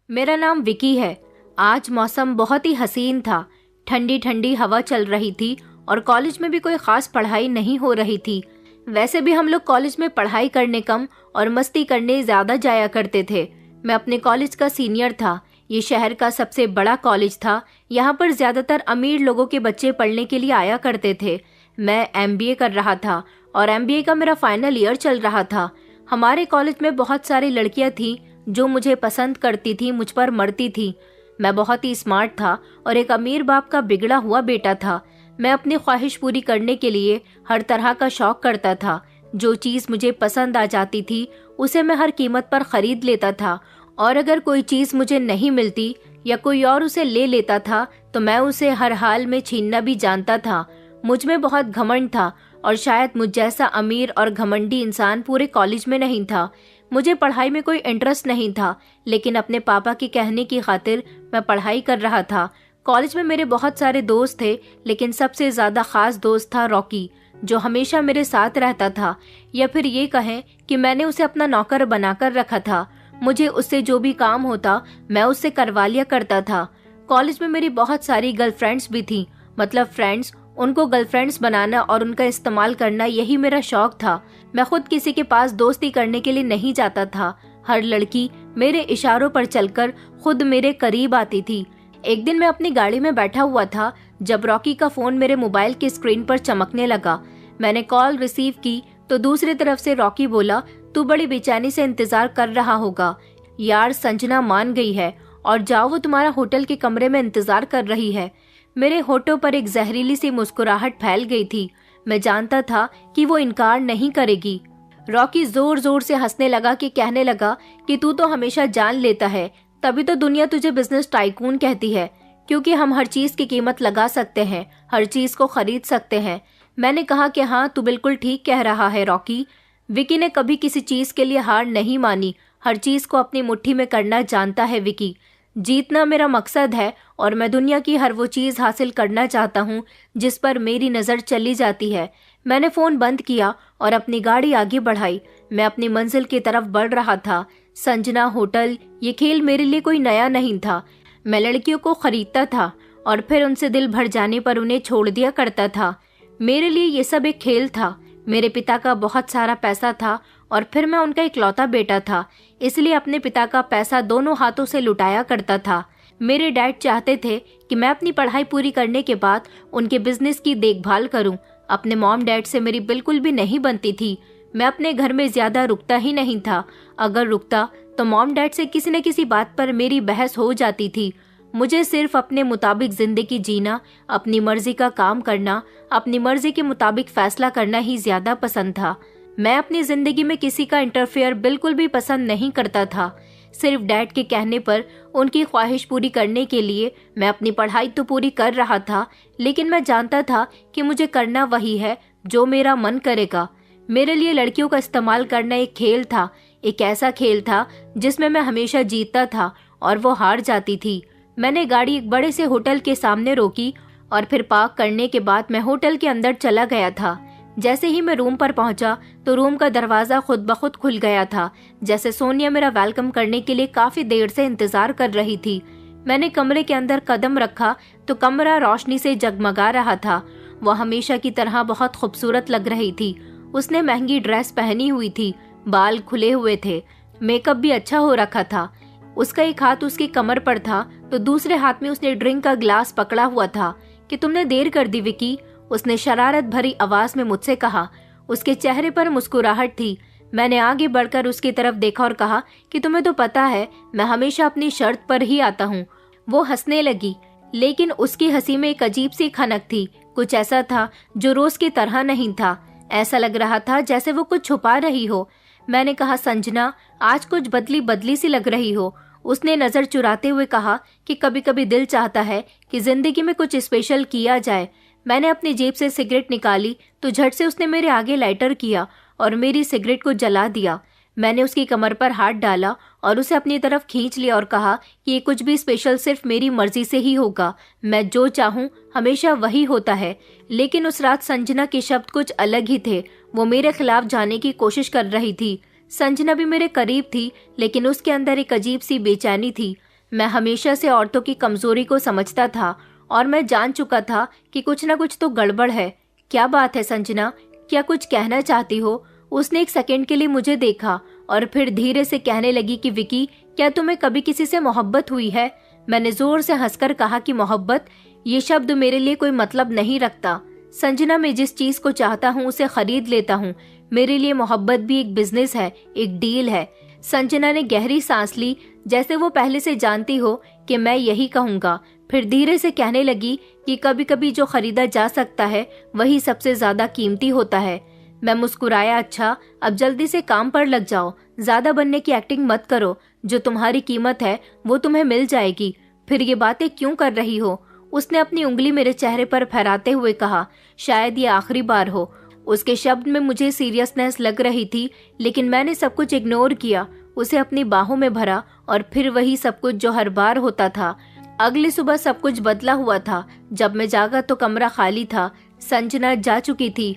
मेरा नाम विकी है। आज मौसम बहुत ही हसीन था। ठंडी ठंडी हवा चल रही थी और कॉलेज में भी कोई खास पढ़ाई नहीं हो रही थी। वैसे भी हम लोग कॉलेज में पढ़ाई करने कम और मस्ती करने ज़्यादा जाया करते थे। मैं अपने कॉलेज का सीनियर था। ये शहर का सबसे बड़ा कॉलेज था। यहाँ पर ज़्यादातर अमीर लोगों के बच्चे पढ़ने के लिए आया करते थे। मैं एमबीए कर रहा था और एमबीए का मेरा फाइनल ईयर चल रहा था। हमारे कॉलेज में बहुत सारी लड़कियाँ थीं जो मुझे पसंद करती थी, मुझ पर मरती थी। मैं बहुत ही स्मार्ट था और एक अमीर बाप का बिगड़ा हुआ बेटा था। मैं अपनी ख्वाहिश पूरी करने के लिए हर तरह का शौक करता था। जो चीज़ मुझे पसंद आ जाती थी उसे मैं हर कीमत पर खरीद लेता था, और अगर कोई चीज़ मुझे नहीं मिलती या कोई और उसे ले लेता था तो मैं उसे हर हाल में छीनना भी जानता था। मुझ में बहुत घमंड था और शायद मुझ जैसा अमीर और घमंडी इंसान पूरे कॉलेज में नहीं था। मुझे पढ़ाई में कोई इंटरेस्ट नहीं था, लेकिन अपने पापा के कहने की खातिर मैं पढ़ाई कर रहा था। कॉलेज में मेरे बहुत सारे दोस्त थे, लेकिन सबसे ज़्यादा ख़ास दोस्त था रॉकी, जो हमेशा मेरे साथ रहता था, या फिर ये कहें कि मैंने उसे अपना नौकर बनाकर रखा था। मुझे उससे जो भी काम होता मैं उससे करवा लिया करता था। कॉलेज में मेरी बहुत सारी गर्लफ्रेंड्स भी थीं, मतलब फ्रेंड्स। उनको गर्लफ्रेंड्स बनाना और उनका इस्तेमाल करना यही मेरा शौक था। मैं खुद किसी के पास दोस्ती करने के लिए नहीं जाता था। हर लड़की मेरे इशारों पर चलकर खुद मेरे करीब आती थी। एक दिन मैं अपनी गाड़ी में बैठा हुआ था जब रॉकी का फोन मेरे मोबाइल की स्क्रीन पर चमकने लगा। मैंने कॉल रिसीव की तो दूसरी तरफ से रॉकी बोला, तू बड़ी बेचैनी से इंतजार कर रहा होगा। यार, संजना मान गई है और जाओ, वो तुम्हारा होटल के कमरे में इंतजार कर रही है। मेरे होठों पर एक जहरीली सी मुस्कुराहट फैल गई थी। मैं जानता था कि वो इनकार नहीं करेगी। रॉकी जोर जोर से हंसने लगा कि कहने लगा कि तू तो हमेशा जान लेता है, तभी तो दुनिया तुझे बिजनेस टाइकून कहती है, क्योंकि हम हर चीज की कीमत लगा सकते हैं, हर चीज को खरीद सकते हैं। मैंने कहा कि हाँ, तू बिल्कुल ठीक कह रहा है रॉकी। विकी ने कभी किसी चीज के लिए हार नहीं मानी। हर चीज को अपनी मुट्ठी में करना जानता है विकी। जीतना मेरा मकसद है और मैं दुनिया की हर वो चीज़ हासिल करना चाहता हूँ जिस पर मेरी नज़र चली जाती है। मैंने फ़ोन बंद किया और अपनी गाड़ी आगे बढ़ाई। मैं अपनी मंजिल की तरफ बढ़ रहा था। संजना होटल, ये खेल मेरे लिए कोई नया नहीं था। मैं लड़कियों को खरीदता था और फिर उनसे दिल भर जाने पर उन्हें छोड़ दिया करता था। मेरे लिए ये सब एक खेल था। मेरे पिता का बहुत सारा पैसा था और फिर मैं उनका इकलौता बेटा था, इसलिए अपने पिता का पैसा दोनों हाथों से लुटाया करता था। मेरे डैड चाहते थे कि मैं अपनी पढ़ाई पूरी करने के बाद उनके बिजनेस की देखभाल करूं। अपने मॉम डैड से मेरी बिल्कुल भी नहीं बनती थी। मैं अपने घर में ज्यादा रुकता ही नहीं था। अगर रुकता तो मॉम डैड से किसी न किसी बात पर मेरी बहस हो जाती थी। मुझे सिर्फ अपने मुताबिक जिंदगी जीना, अपनी मर्जी का काम करना, अपनी मर्जी के मुताबिक फैसला करना ही ज्यादा पसंद था। मैं अपनी जिंदगी में किसी का इंटरफेयर बिल्कुल भी पसंद नहीं करता था। सिर्फ डैड के कहने पर उनकी ख्वाहिश पूरी करने के लिए मैं अपनी पढ़ाई तो पूरी कर रहा था, लेकिन मैं जानता था कि मुझे करना वही है जो मेरा मन करेगा। मेरे लिए लड़कियों का इस्तेमाल करना एक खेल था, एक ऐसा खेल था जिसमें मैं हमेशा जीतता था और वो हार जाती थी। मैंने गाड़ी एक बड़े से होटल के सामने रोकी और फिर पार्क करने के बाद मैं होटल के अंदर चला गया था। जैसे ही मैं रूम पर पहुंचा तो रूम का दरवाजा खुद ब खुद खुल गया था, जैसे सोनिया मेरा वेलकम करने के लिए काफी देर से इंतजार कर रही थी। मैंने कमरे के अंदर कदम रखा तो कमरा रोशनी से जगमगा रहा था। वह हमेशा की तरह बहुत खूबसूरत लग रही थी। उसने महंगी ड्रेस पहनी हुई थी, बाल खुले हुए थे, मेकअप भी अच्छा हो रखा था। उसका एक हाथ उसकी कमर पर था तो दूसरे हाथ में उसने ड्रिंक का ग्लास पकड़ा हुआ था। कि तुमने देर कर दी विकी, उसने शरारत भरी आवाज में मुझसे कहा। उसके चेहरे पर मुस्कुराहट थी। मैंने आगे बढ़कर उसकी तरफ देखा और कहा कि तुम्हें तो पता है मैं हमेशा अपनी शर्त पर ही आता हूँ। वो हंसने लगी, लेकिन उसकी हंसी में एक अजीब सी खनक थी। कुछ ऐसा था जो रोज की तरह नहीं था। ऐसा लग रहा था जैसे वो कुछ छुपा रही हो। मैंने कहा, संजना, आज कुछ बदली बदली सी लग रही हो। उसने नजर चुराते हुए कहा कि कभी कभी दिल चाहता है कि जिंदगी में कुछ स्पेशल किया जाए। मैंने अपनी जेब से सिगरेट निकाली तो झट से उसने मेरे आगे लाइटर किया और मेरी सिगरेट को जला दिया। मैंने उसकी कमर पर हाथ डाला और उसे अपनी तरफ खींच लिया और कहा कि ये कुछ भी स्पेशल सिर्फ मेरी मर्जी से ही होगा। मैं जो चाहूँ हमेशा वही होता है। लेकिन उस रात संजना के शब्द कुछ अलग ही थे। वो मेरे खिलाफ जाने की कोशिश कर रही थी। संजना भी मेरे करीब थी, लेकिन उसके अंदर एक अजीब सी बेचैनी थी। मैं हमेशा से औरतों की कमजोरी को समझता था और मैं जान चुका था कि कुछ ना कुछ तो गड़बड़ है। क्या बात है संजना, क्या कुछ कहना चाहती हो? उसने एक सेकंड के लिए मुझे देखा और फिर धीरे से कहने लगी कि विकी, क्या तुम्हें कभी किसी से मोहब्बत हुई है? मैंने जोर से हंसकर कहा कि मोहब्बत, ये शब्द मेरे लिए कोई मतलब नहीं रखता। संजना, मैं जिस चीज को चाहता हूँ उसे खरीद लेता हूँ। मेरे लिए मोहब्बत भी एक बिजनेस है, एक डील है। संजना ने गहरी सांस ली, जैसे वो पहले से जानती हो कि मैं यही कहूँगा। फिर धीरे से कहने लगी कि कभी कभी जो खरीदा जा सकता है वही सबसे ज्यादा कीमती होता है। मैं मुस्कुराया। अच्छा, अब जल्दी से काम पर लग जाओ, ज्यादा बनने की एक्टिंग मत करो। जो तुम्हारी कीमत है वो तुम्हें मिल जाएगी। फिर ये बातें क्यों कर रही हो? उसने अपनी उंगली मेरे चेहरे पर फहराते हुए कहा। शायद ये आखिरी बार हो। उसके शब्द में मुझे सीरियसनेस लग रही थी, लेकिन मैंने सब कुछ इग्नोर किया, उसे अपनी बाहों में भरा और फिर वही सब कुछ जो हर बार होता था। अगली सुबह सब कुछ बदला हुआ था। जब मैं जागा तो कमरा खाली था। संजना जा चुकी थी।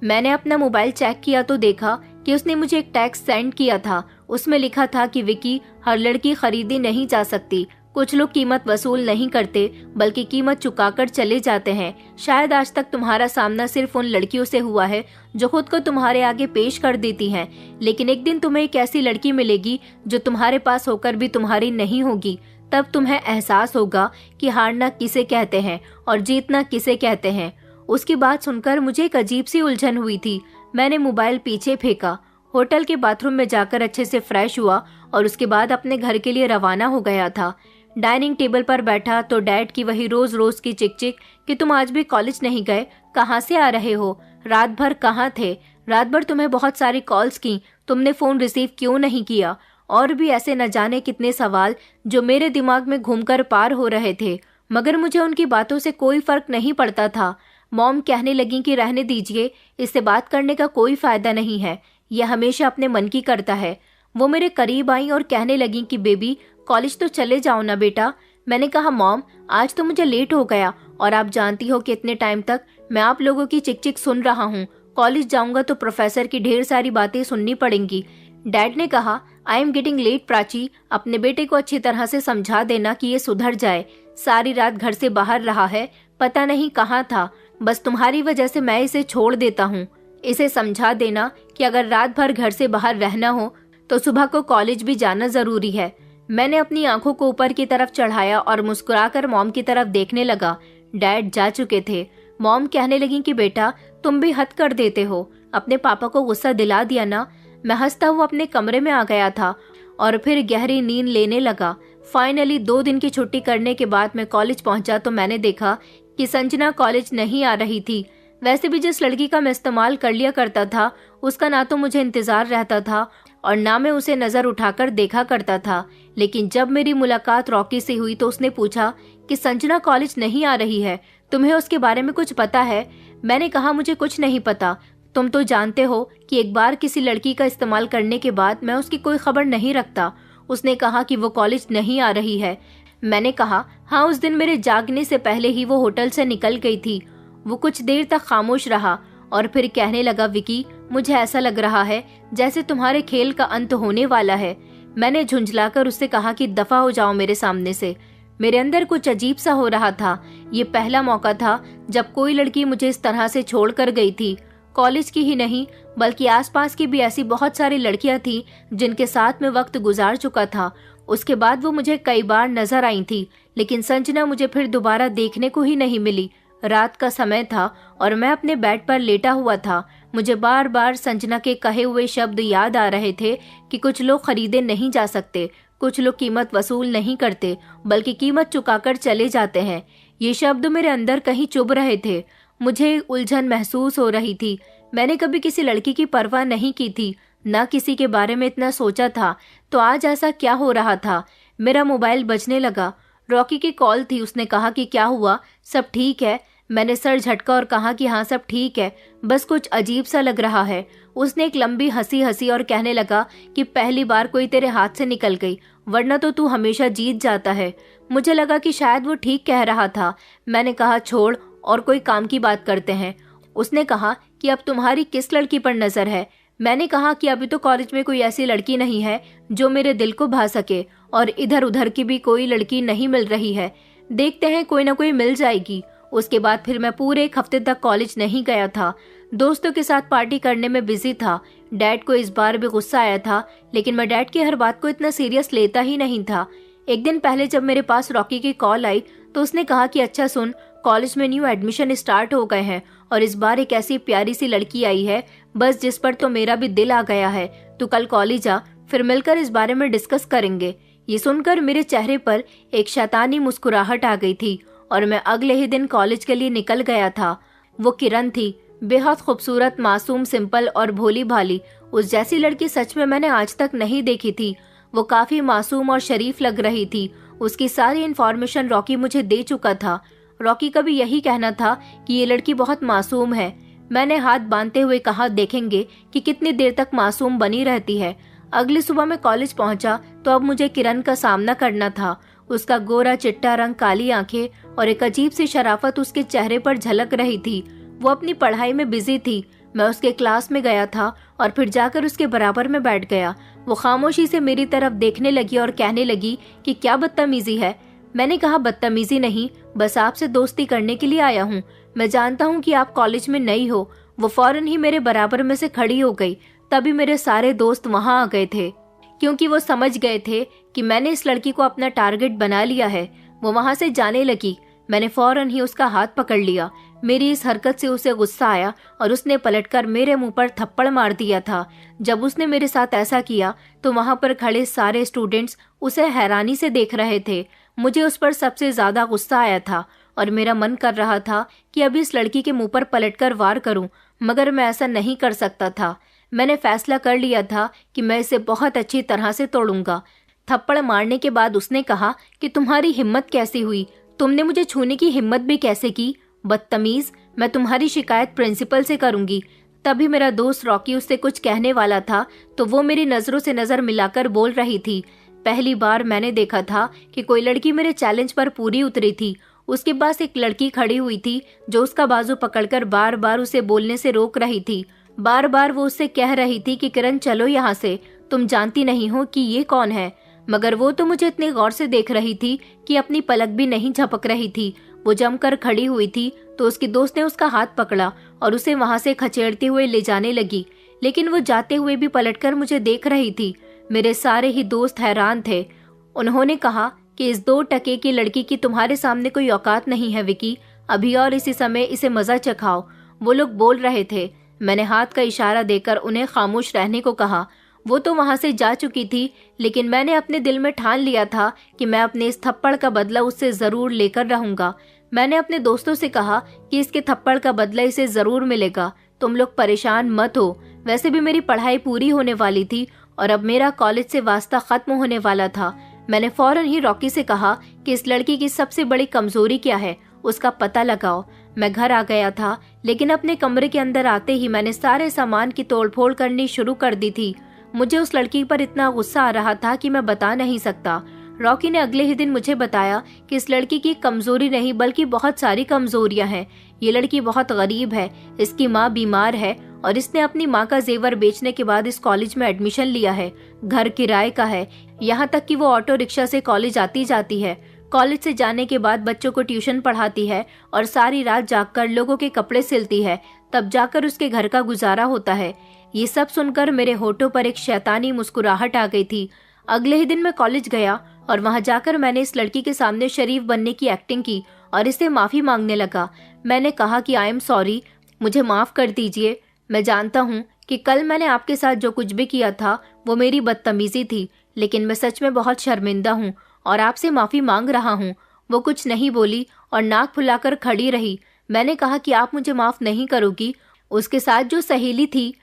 मैंने अपना मोबाइल चेक किया तो देखा कि उसने मुझे एक टेक्स्ट सेंड किया था। उसमें लिखा था कि विकी, हर लड़की खरीदी नहीं जा सकती। कुछ लोग कीमत वसूल नहीं करते बल्कि कीमत चुकाकर चले जाते हैं। शायद आज तक तुम्हारा सामना सिर्फ उन लड़कियों से हुआ है जो खुद को तुम्हारे आगे पेश कर देती हैं, लेकिन एक दिन तुम्हें एक ऐसी लड़की मिलेगी जो तुम्हारे पास होकर भी तुम्हारी नहीं होगी। तब तुम्हें एहसास होगा कि हारना किसे कहते हैं और जीतना किसे कहते हैं। उसकी बात सुनकर मुझे एक अजीब सी उलझन हुई थी। मैंने मोबाइल पीछे फेंका, होटल के बाथरूम में जाकर अच्छे से फ्रेश हुआ और उसके बाद अपने घर के लिए रवाना हो गया था। डाइनिंग टेबल पर बैठा तो डैड की वही रोज रोज की चिक चिक कि तुम आज भी कॉलेज नहीं गए, कहाँ से आ रहे हो, रात भर कहाँ थे, रात भर तुम्हें बहुत सारी कॉल्स की, तुमने फोन रिसीव क्यों नहीं किया, और भी ऐसे न जाने कितने सवाल जो मेरे दिमाग में घूमकर पार हो रहे थे, मगर मुझे उनकी बातों से कोई फर्क नहीं पड़ता था। मॉम कहने लगी कि रहने दीजिए, इससे बात करने का कोई फायदा नहीं है, यह हमेशा अपने मन की करता है। वो मेरे करीब आई और कहने लगी कि बेबी, कॉलेज तो चले जाओ ना बेटा। मैंने कहा मॉम, आज तो मुझे लेट हो गया और आप जानती हो कि इतने टाइम तक मैं आप लोगों की चिक चिक सुन रहा हूँ। कॉलेज जाऊंगा तो प्रोफेसर की ढेर सारी बातें सुननी पड़ेंगी। डैड ने कहा, I am getting late Prachi, अपने बेटे को अच्छी तरह से समझा देना कि ये सुधर जाए। सारी रात घर से बाहर रहा है, पता नहीं कहाँ था, बस तुम्हारी वजह से मैं इसे छोड़ देता हूँ। इसे समझा देना कि अगर रात भर घर से बाहर रहना हो तो सुबह को कॉलेज भी जाना जरूरी है। मैंने अपनी आंखों को ऊपर की तरफ चढ़ाया और मुस्कुराकर मॉम की तरफ देखने लगा। डैड जा चुके थे। मॉम कहने लगी कि बेटा, तुम भी हद कर देते हो, अपने पापा को गुस्सा दिला दिया ना। मैं हंसता हुआ अपने कमरे में आ गया था और फिर गहरी नींद लेने लगा। फाइनली 2 दिन की छुट्टी करने के बाद मैं कॉलेज पहुंचा तो मैंने देखा कि संजना कॉलेज नहीं आ रही थी। वैसे भी जिस लड़की का मैं इस्तेमाल कर लिया करता था उसका ना तो मुझे इंतजार रहता था और ना मैं उसे नजर उठाकर देखा करता था। लेकिन जब मेरी मुलाकात रॉकी से हुई तो उसने पूछा कि संजना कॉलेज नहीं आ रही है, तुम्हें उसके बारे में कुछ पता है? मैंने कहा, मुझे कुछ नहीं पता। तुम तो जानते हो कि एक बार किसी लड़की का इस्तेमाल करने के बाद मैं उसकी कोई खबर नहीं रखता। उसने कहा कि वो कॉलेज नहीं आ रही है। मैंने कहा, हाँ, उस दिन मेरे जागने से पहले ही वो होटल से निकल गई थी। वो कुछ देर तक खामोश रहा और फिर कहने लगा, विकी, मुझे ऐसा लग रहा है जैसे तुम्हारे खेल का अंत होने वाला है। मैंने झुंझलाकर उससे कहा कि दफा हो जाओ मेरे सामने से। मेरे अंदर कुछ अजीब सा हो रहा था। ये पहला मौका था जब कोई लड़की मुझे इस तरह से छोड़कर गई थी। कॉलेज की ही नहीं बल्कि आसपास की भी ऐसी बहुत सारी लड़कियां थी जिनके साथ में वक्त गुजार चुका था। उसके बाद वो मुझे कई बार नजर आई थी, लेकिन संजना मुझे फिर दोबारा देखने को ही नहीं मिली। रात का समय था और मैं अपने बेड पर लेटा हुआ था। मुझे बार बार संजना के कहे हुए शब्द याद आ रहे थे कि कुछ लोग खरीदे नहीं जा सकते, कुछ लोग कीमत वसूल नहीं करते बल्कि कीमत चुकाकर चले जाते हैं। ये शब्द मेरे अंदर कहीं चुभ रहे थे। मुझे उलझन महसूस हो रही थी। मैंने कभी किसी लड़की की परवाह नहीं की थी, न किसी के बारे में इतना सोचा था, तो आज ऐसा क्या हो रहा था? मेरा मोबाइल बजने लगा। रॉकी की कॉल थी। उसने कहा कि क्या हुआ, सब ठीक है? मैंने सर झटका और कहा कि हाँ, सब ठीक है, बस कुछ अजीब सा लग रहा है। उसने एक लंबी हंसी हंसी और कहने लगा कि पहली बार कोई तेरे हाथ से निकल गई, वरना तो तू हमेशा जीत जाता है। मुझे लगा कि शायद वो ठीक कह रहा था। मैंने कहा, छोड़ और कोई काम की बात करते हैं। उसने कहा कि अब तुम्हारी किस लड़की पर नजर है? मैंने कहा कि अभी तो कॉलेज में कोई ऐसी लड़की नहीं है जो मेरे दिल को भा सके, और इधर उधर की भी कोई लड़की नहीं मिल रही है। देखते हैं, कोई ना कोई मिल जाएगी। उसके बाद फिर मैं पूरे एक हफ्ते तक कॉलेज नहीं गया था। दोस्तों के साथ पार्टी करने में बिजी था। डैड को इस बार भी गुस्सा आया था, लेकिन मैं डैड की हर बात को इतना सीरियस लेता ही नहीं था। एक दिन पहले जब मेरे पास रॉकी की कॉल आई तो उसने कहा कि अच्छा सुन, कॉलेज में न्यू एडमिशन स्टार्ट हो गए हैं और इस बार एक ऐसी प्यारी सी लड़की आई है, बस जिस पर तो मेरा भी दिल आ गया है। तू कल कॉलेज आ, फिर मिलकर इस बारे में डिस्कस करेंगे। ये सुनकर मेरे चेहरे पर एक शैतानी मुस्कुराहट आ गई थी और मैं अगले ही दिन कॉलेज के लिए निकल गया था। वो किरण थी, बेहद खूबसूरत, मासूम, सिंपल और भोली भाली। उस जैसी लड़की सच में मैंने आज तक नहीं देखी थी। वो काफी मासूम और शरीफ लग रही थी। उसकी सारी इन्फॉर्मेशन रॉकी मुझे दे चुका था। रॉकी का भी यही कहना था कि ये लड़की बहुत मासूम है। मैंने हाथ बांधते हुए कहा, देखेंगे कि कितनी देर तक मासूम बनी रहती है। अगली सुबह मैं कॉलेज पहुंचा तो अब मुझे किरण का सामना करना था। उसका गोरा चिट्टा रंग, काली आंखें और एक अजीब सी शराफत उसके चेहरे पर झलक रही थी। वो अपनी पढ़ाई में बिजी थी। मैं उसके क्लास में गया था और फिर जाकर उसके बराबर में बैठ गया। वो खामोशी से मेरी तरफ देखने लगी और कहने लगी कि क्या बदतमीजी है। मैंने कहा, बदतमीजी नहीं, बस आपसे दोस्ती करने के लिए आया हूँ। मैं जानता हूँ कि आप कॉलेज में नई हो। वो फौरन ही मेरे बराबर में से खड़ी हो गई। तभी मेरे सारे दोस्त वहाँ आ गए थे, क्योंकि वो समझ गए थे कि मैंने इस लड़की को अपना टारगेट बना लिया है। वो वहाँ से जाने लगी। मैंने फौरन ही उसका हाथ पकड़ लिया। मेरी इस हरकत से उसे गुस्सा आया और उसने पलटकर मेरे मुंह पर थप्पड़ मार दिया था। जब उसने मेरे साथ ऐसा किया तो वहाँ पर खड़े सारे स्टूडेंट्स उसे हैरानी से देख रहे थे। मुझे उस पर सबसे ज्यादा गुस्सा आया था और मेरा मन कर रहा था कि अभी इस लड़की के मुंह पर पलटकर वार करूं, मगर मैं ऐसा नहीं कर सकता था। मैंने फैसला कर लिया था कि मैं इसे बहुत अच्छी तरह से तोड़ूंगा। थप्पड़ मारने के बाद उसने कहा कि तुम्हारी हिम्मत कैसी हुई? तुमने मुझे छूने की हिम्मत भी कैसे की? बदतमीज, मैं तुम्हारी शिकायत प्रिंसिपल से करूंगी। तभी मेरा दोस्त रॉकी उससे कुछ कहने वाला था तो वो मेरी नजरों से नजर मिलाकर बोल रही थी। पहली बार मैंने देखा था कि कोई लड़की मेरे चैलेंज पर पूरी उतरी थी। उसके पास एक लड़की खड़ी हुई थी जो उसका बाजू पकड़कर बार बार उसे बोलने से रोक रही थी। बार बार वो उससे कह रही थी कि किरण चलो यहाँ से, तुम जानती नहीं हो कि ये कौन है। मगर वो तो मुझे इतने गौर से देख रही थी कि अपनी पलक भी नहीं झपक रही थी। वो जमकर खड़ी हुई थी तो उसके दोस्त ने उसका हाथ पकड़ा और उसे वहां से खचेड़ते हुए ले जाने लगी, लेकिन वो जाते हुए भी पलटकर मुझे देख रही थी। मेरे सारे ही दोस्त हैरान थे। उन्होंने कहा कि इस 2 टके की लड़की की तुम्हारे सामने कोई औकात नहीं है विकी, अभी और इसी समय इसे मजा चखाओ। वो लोग बोल रहे थे। मैंने हाथ का इशारा देकर उन्हें खामोश रहने को कहा। वो तो वहां से जा चुकी थी, लेकिन मैंने अपने दिल में ठान लिया था कि मैं अपने इस थप्पड़ का बदला उससे जरूर लेकर रहूंगा। मैंने अपने दोस्तों से कहा कि इसके थप्पड़ का बदला इसे जरूर मिलेगा, तुम लोग परेशान मत हो। वैसे भी मेरी पढ़ाई पूरी होने वाली थी और अब मेरा कॉलेज से वास्ता खत्म होने वाला था। मैंने फौरन ही रॉकी से कहा कि इस लड़की की सबसे बड़ी कमजोरी क्या है, उसका पता लगाओ। मैं घर आ गया था, लेकिन अपने कमरे के अंदर आते ही मैंने सारे सामान की तोड़फोड़ करनी शुरू कर दी थी। मुझे उस लड़की पर इतना गुस्सा आ रहा था कि मैं बता नहीं सकता। रॉकी ने अगले ही दिन मुझे बताया कि इस लड़की की कमजोरी नहीं बल्कि बहुत सारी कमजोरियां हैं। ये लड़की बहुत गरीब है, इसकी माँ बीमार है और इसने अपनी माँ का जेवर बेचने के बाद इस कॉलेज में एडमिशन लिया है। घर किराए का है, यहाँ तक कि वो ऑटो रिक्शा से कॉलेज आती जाती है। कॉलेज से जाने के बाद बच्चों को ट्यूशन पढ़ाती है और सारी रात जागकर लोगों के कपड़े सिलती है, तब जाकर उसके घर का गुजारा होता है। ये सब सुनकर मेरे होठों पर एक शैतानी मुस्कुराहट आ गई थी। अगले ही दिन मैं कॉलेज गया और वहां जाकर मैंने इस लड़की के सामने शरीफ बनने की एक्टिंग की और इससे माफी मांगने लगा। मैंने कहा कि आई एम सॉरी, मुझे माफ कर दीजिए। मैं जानता हूँ कि कल मैंने आपके साथ जो कुछ भी किया था वो मेरी बदतमीजी थी, लेकिन मैं सच में बहुत शर्मिंदा हूँ और आपसे माफी मांग रहा हूँ। वो कुछ नहीं बोली और नाक फुलाकर खड़ी रही। मैंने कहा कि आप मुझे माफ नहीं करोगी। उसके साथ जो सहेली थी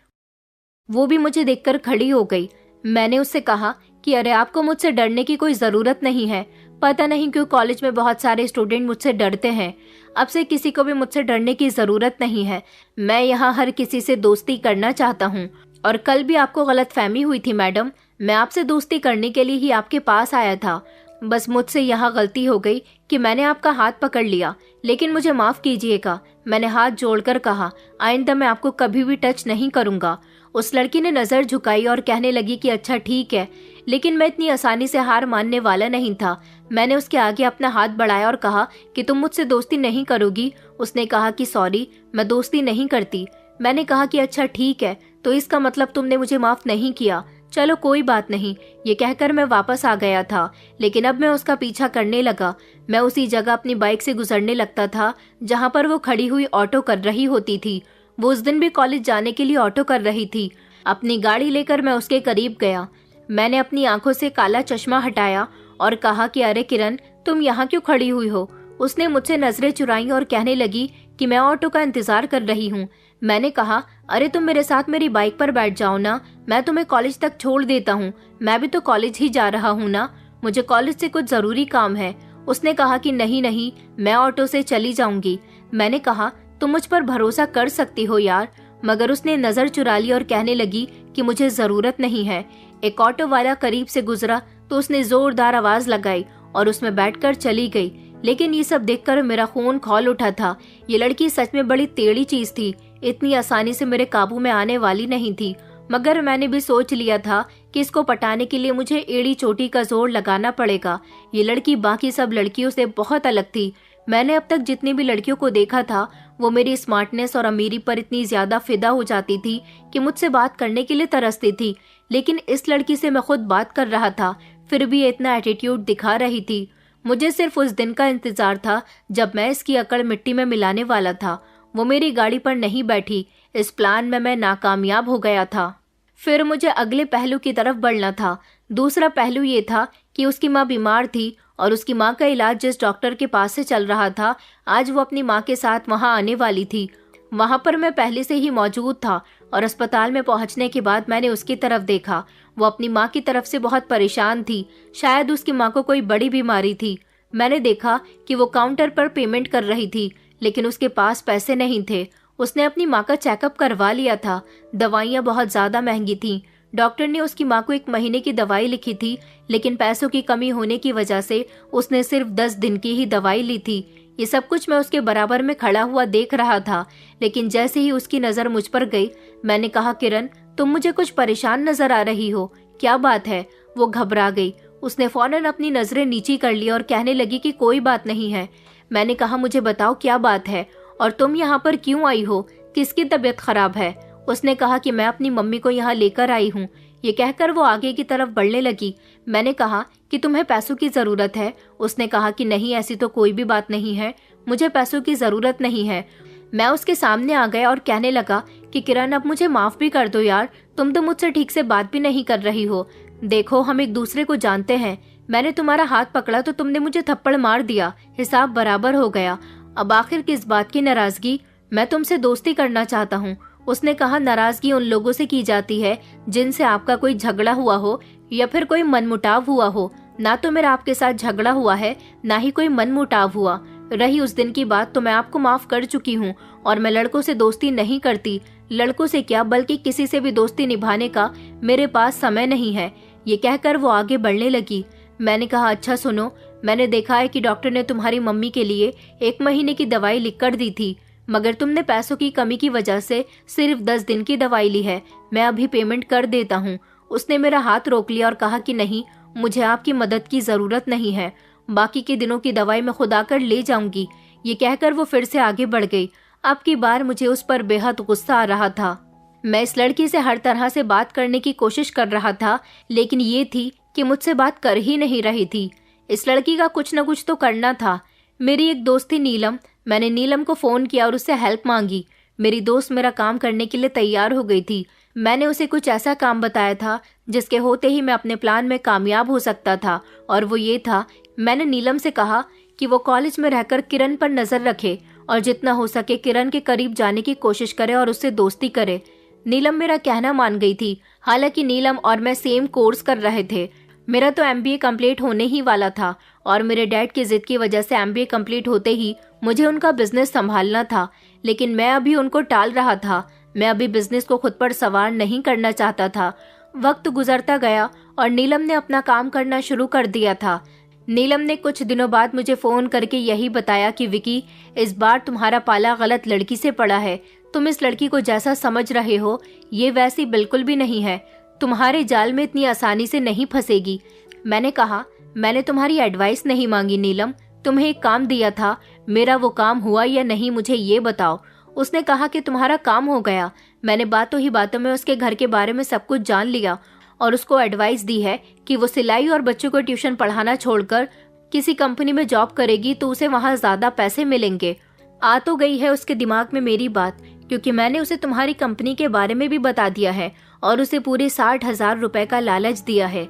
वो भी मुझे देखकर खड़ी हो गई। मैंने उससे कहा कि अरे आपको मुझसे डरने की कोई जरूरत नहीं है। पता नहीं क्यों कॉलेज में बहुत सारे स्टूडेंट मुझसे डरते हैं। अब से किसी को भी मुझसे डरने की जरूरत नहीं है। मैं यहाँ हर किसी से दोस्ती करना चाहता हूँ और कल भी आपको गलतफहमी हुई थी मैडम। मैं आपसे दोस्ती करने के लिए ही आपके पास आया था। बस मुझसे यहाँ गलती हो गई कि मैंने आपका हाथ पकड़ लिया, लेकिन मुझे माफ कीजिएगा। मैंने हाथ जोड़कर कहा, आइंदा मैं आपको कभी भी टच नहीं करूंगा। उस लड़की ने नजर झुकाई और कहने लगी कि अच्छा ठीक है, लेकिन मैं इतनी आसानी से हार मानने वाला नहीं था। मैंने उसके आगे अपना हाथ बढ़ाया और कहा कि तुम मुझसे दोस्ती नहीं करोगी। उसने कहा कि सॉरी, मैं दोस्ती नहीं करती। मैंने कहा कि अच्छा ठीक है, तो इसका मतलब तुमने मुझे माफ नहीं किया। चलो कोई बात नहीं। ये कहकर मैं वापस आ गया था, लेकिन अब मैं उसका पीछा करने लगा। मैं उसी जगह अपनी बाइक से गुजरने लगता था जहाँ पर वो खड़ी हुई ऑटो कर रही होती थी। वो उस दिन भी कॉलेज जाने के लिए ऑटो कर रही थी। अपनी गाड़ी लेकर मैं उसके करीब गया। मैंने अपनी आंखों से काला चश्मा हटाया और कहा कि अरे किरण, तुम यहाँ क्यों खड़ी हुई हो? उसने मुझसे नजरें चुराई और कहने लगी कि मैं ऑटो का इंतजार कर रही हूँ। मैंने कहा अरे तुम मेरे साथ मेरी बाइक पर बैठ जाओ ना, मैं तुम्हें कॉलेज तक छोड़ देता हूँ। मैं भी तो कॉलेज ही जा रहा हूँ ना, मुझे कॉलेज से कुछ जरूरी काम है। उसने कहा कि नहीं नहीं, मैं ऑटो से चली जाऊंगी। मैंने कहा तुम मुझ पर भरोसा कर सकती हो यार, मगर उसने नजर चुरा ली और कहने लगी कि मुझे जरूरत नहीं है। एक ऑटो वाला करीब से गुजरा तो उसने जोरदार आवाज लगाई और उसमें बैठकर चली गई। लेकिन ये सब देखकर मेरा खून खौल उठा था। ये लड़की सच में बड़ी टेढ़ी चीज थी, इतनी आसानी से मेरे काबू में आने वाली नहीं थी। मगर मैंने भी सोच लिया था कि इसको पटाने के लिए मुझे एड़ी चोटी का जोर लगाना पड़ेगा। ये लड़की बाकी सब लड़कियों से बहुत अलग थी। मैंने अब तक जितनी भी लड़कियों को देखा था वो मेरी स्मार्टनेस और अमीरी पर इतनी ज्यादा फिदा हो जाती थी कि मुझसे बात करने के लिए तरसती थी। लेकिन इस लड़की से मैं खुद बात कर रहा था, फिर भी ये इतना एटीट्यूड दिखा रही थी। मुझे सिर्फ उस दिन का इंतजार था जब मैं इसकी अकड़ मिट्टी में मिलाने वाला था। वो मेरी गाड़ी पर नहीं बैठी। इस प्लान में मैं नाकामयाब हो गया था। फिर मुझे अगले पहलू की तरफ बढ़ना था। दूसरा पहलू ये था कि उसकी माँ बीमार थी और उसकी माँ का इलाज जिस डॉक्टर के पास से चल रहा था, आज वो अपनी माँ के साथ वहाँ आने वाली थी। वहाँ पर मैं पहले से ही मौजूद था और अस्पताल में पहुँचने के बाद मैंने उसकी तरफ देखा। वो अपनी माँ की तरफ से बहुत परेशान थी। शायद उसकी माँ को कोई बड़ी बीमारी थी। मैंने देखा कि वो काउंटर पर पेमेंट कर रही थी, लेकिन उसके पास पैसे नहीं थे। उसने अपनी माँ का चेकअप करवा लिया था। दवाइयाँ बहुत ज्यादा महंगी थीं। डॉक्टर ने उसकी माँ को 1 महीने की दवाई लिखी थी, लेकिन पैसों की कमी होने की वजह से उसने सिर्फ 10 दिन की ही दवाई ली थी। ये सब कुछ मैं उसके बराबर में खड़ा हुआ देख रहा था, लेकिन जैसे ही उसकी नजर मुझ पर गई, मैंने कहा किरण, तुम मुझे कुछ परेशान नजर आ रही हो, क्या बात है? वो घबरा गई। उसने फौरन अपनी नजरें नीची कर ली और कहने लगी कि कोई बात नहीं है। मैंने कहा मुझे बताओ क्या बात है और तुम यहाँ पर क्यों आई हो? किसकी तबीयत खराब है? उसने कहा कि मैं अपनी मम्मी को यहाँ लेकर आई हूँ। ये कहकर वो आगे की तरफ बढ़ने लगी। मैंने कहा कि तुम्हें पैसों की जरूरत है? उसने कहा कि नहीं, ऐसी तो कोई भी बात नहीं है, मुझे पैसों की जरूरत नहीं है। मैं उसके सामने आ गया और कहने लगा कि किरण, अब मुझे माफ भी कर दो यार, तुम तो मुझसे ठीक से बात भी नहीं कर रही हो। देखो, हम एक दूसरे को जानते हैं। मैंने तुम्हारा हाथ पकड़ा तो तुमने मुझे थप्पड़ मार दिया, हिसाब बराबर हो गया। अब आखिर किस बात की नाराजगी? मैं तुमसे दोस्ती करना चाहता हूँ। उसने कहा नाराजगी उन लोगों से की जाती है जिनसे आपका कोई झगड़ा हुआ हो या फिर कोई मनमुटाव हुआ हो। ना तो मेरा आपके साथ झगड़ा हुआ है, ना ही कोई मनमुटाव हुआ। रही उस दिन की बात, तो मैं आपको माफ कर चुकी हूँ और मैं लड़कों से दोस्ती नहीं करती। लड़कों से क्या, बल्कि किसी से भी दोस्ती निभाने का मेरे पास समय नहीं है। ये कहकर वो आगे बढ़ने लगी। मैंने कहा अच्छा सुनो, मैंने देखा है कि डॉक्टर ने तुम्हारी मम्मी के लिए 1 महीने की दवाई लिख कर दी थी, मगर तुमने पैसों की कमी की वजह से सिर्फ 10 दिन की दवाई ली है। मैं अभी पेमेंट कर देता हूँ। उसने मेरा हाथ रोक लिया और कहा कि नहीं, मुझे आपकी मदद की जरूरत नहीं है, बाकी के दिनों की दवाई मैं खुद आकर ले जाऊंगी। ये कहकर वो फिर से आगे बढ़ गई। अब की बार मुझे उस पर बेहद गुस्सा आ रहा था। मैं इस लड़की से हर तरह से बात करने की कोशिश कर रहा था, लेकिन ये थी कि मुझसे बात कर ही नहीं रही थी। इस लड़की का कुछ न कुछ तो करना था। मेरी एक दोस्त थी नीलम। मैंने नीलम को फोन किया और उससे हेल्प मांगी। मेरी दोस्त मेरा काम करने के लिए तैयार हो गई थी। मैंने उसे कुछ ऐसा काम बताया था जिसके होते ही मैं अपने प्लान में कामयाब हो सकता था, और वो ये था, मैंने नीलम से कहा कि वो कॉलेज में रहकर किरण पर नजर रखे और जितना हो सके किरण के करीब जाने की कोशिश करे और उससे दोस्ती करे। नीलम मेरा कहना मान गई थी। हालांकि नीलम और मैं सेम कोर्स कर रहे थे। मेरा तो MBA कंप्लीट होने ही वाला था और मेरे डैड की जिद की वजह से MBA कंप्लीट होते ही मुझे उनका बिजनेस संभालना था, लेकिन मैं अभी उनको टाल रहा था। मैं अभी बिजनेस को खुद पर सवार नहीं करना चाहता था। वक्त गुजरता गया और नीलम ने अपना काम करना शुरू कर दिया था। नीलम ने कुछ दिनों बाद मुझे फोन करके यही बताया कि विकी, इस बार तुम्हारा पाला गलत लड़की से पड़ा है। तुम इस लड़की को जैसा समझ रहे हो ये वैसी बिल्कुल भी नहीं है, तुम्हारे जाल में इतनी आसानी से नहीं फंसेगी। मैंने कहा, मैंने तुम्हारी एडवाइस नहीं मांगी नीलम, तुम्हें एक काम दिया था, मेरा वो काम हुआ या नहीं मुझे ये बताओ। उसने कहा कि तुम्हारा काम हो गया। मैंने बातों ही बातों में उसके घर के बारे में सब कुछ जान लिया और उसको एडवाइस दी है कि वो सिलाई और बच्चों को ट्यूशन पढ़ाना छोड़कर किसी कंपनी में जॉब करेगी तो उसे वहाँ ज्यादा पैसे मिलेंगे। आ तो गई है उसके दिमाग में मेरी बात, क्योंकि मैंने उसे तुम्हारी कंपनी के बारे में भी बता दिया है और उसे पूरे 60,000 रुपए का लालच दिया है।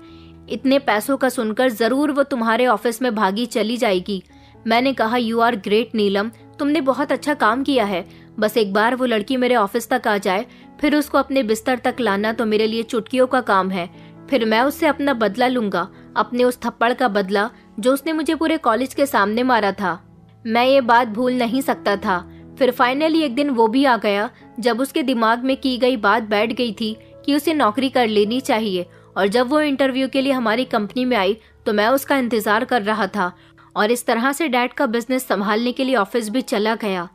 इतने पैसों का सुनकर जरूर वो तुम्हारे ऑफिस में भागी चली जाएगी। मैंने कहा, यू आर ग्रेट नीलम, तुमने बहुत अच्छा काम किया है। बस एक बार वो लड़की मेरे ऑफिस तक आ जाए, फिर उसको अपने बिस्तर तक लाना तो मेरे लिए चुटकियों का काम है। फिर मैं उससे अपना बदला लूंगा, अपने उस थप्पड़ का बदला जो उसने मुझे पूरे कॉलेज के सामने मारा था। मैं ये बात भूल नहीं सकता था। फिर फाइनली एक दिन वो भी आ गया जब उसके दिमाग में की गई बात बैठ गई थी कि उसे नौकरी कर लेनी चाहिए। और जब वो इंटरव्यू के लिए हमारी कंपनी में आई तो मैं उसका इंतजार कर रहा था और इस तरह से डैड का बिजनेस संभालने के लिए ऑफिस भी चला गया।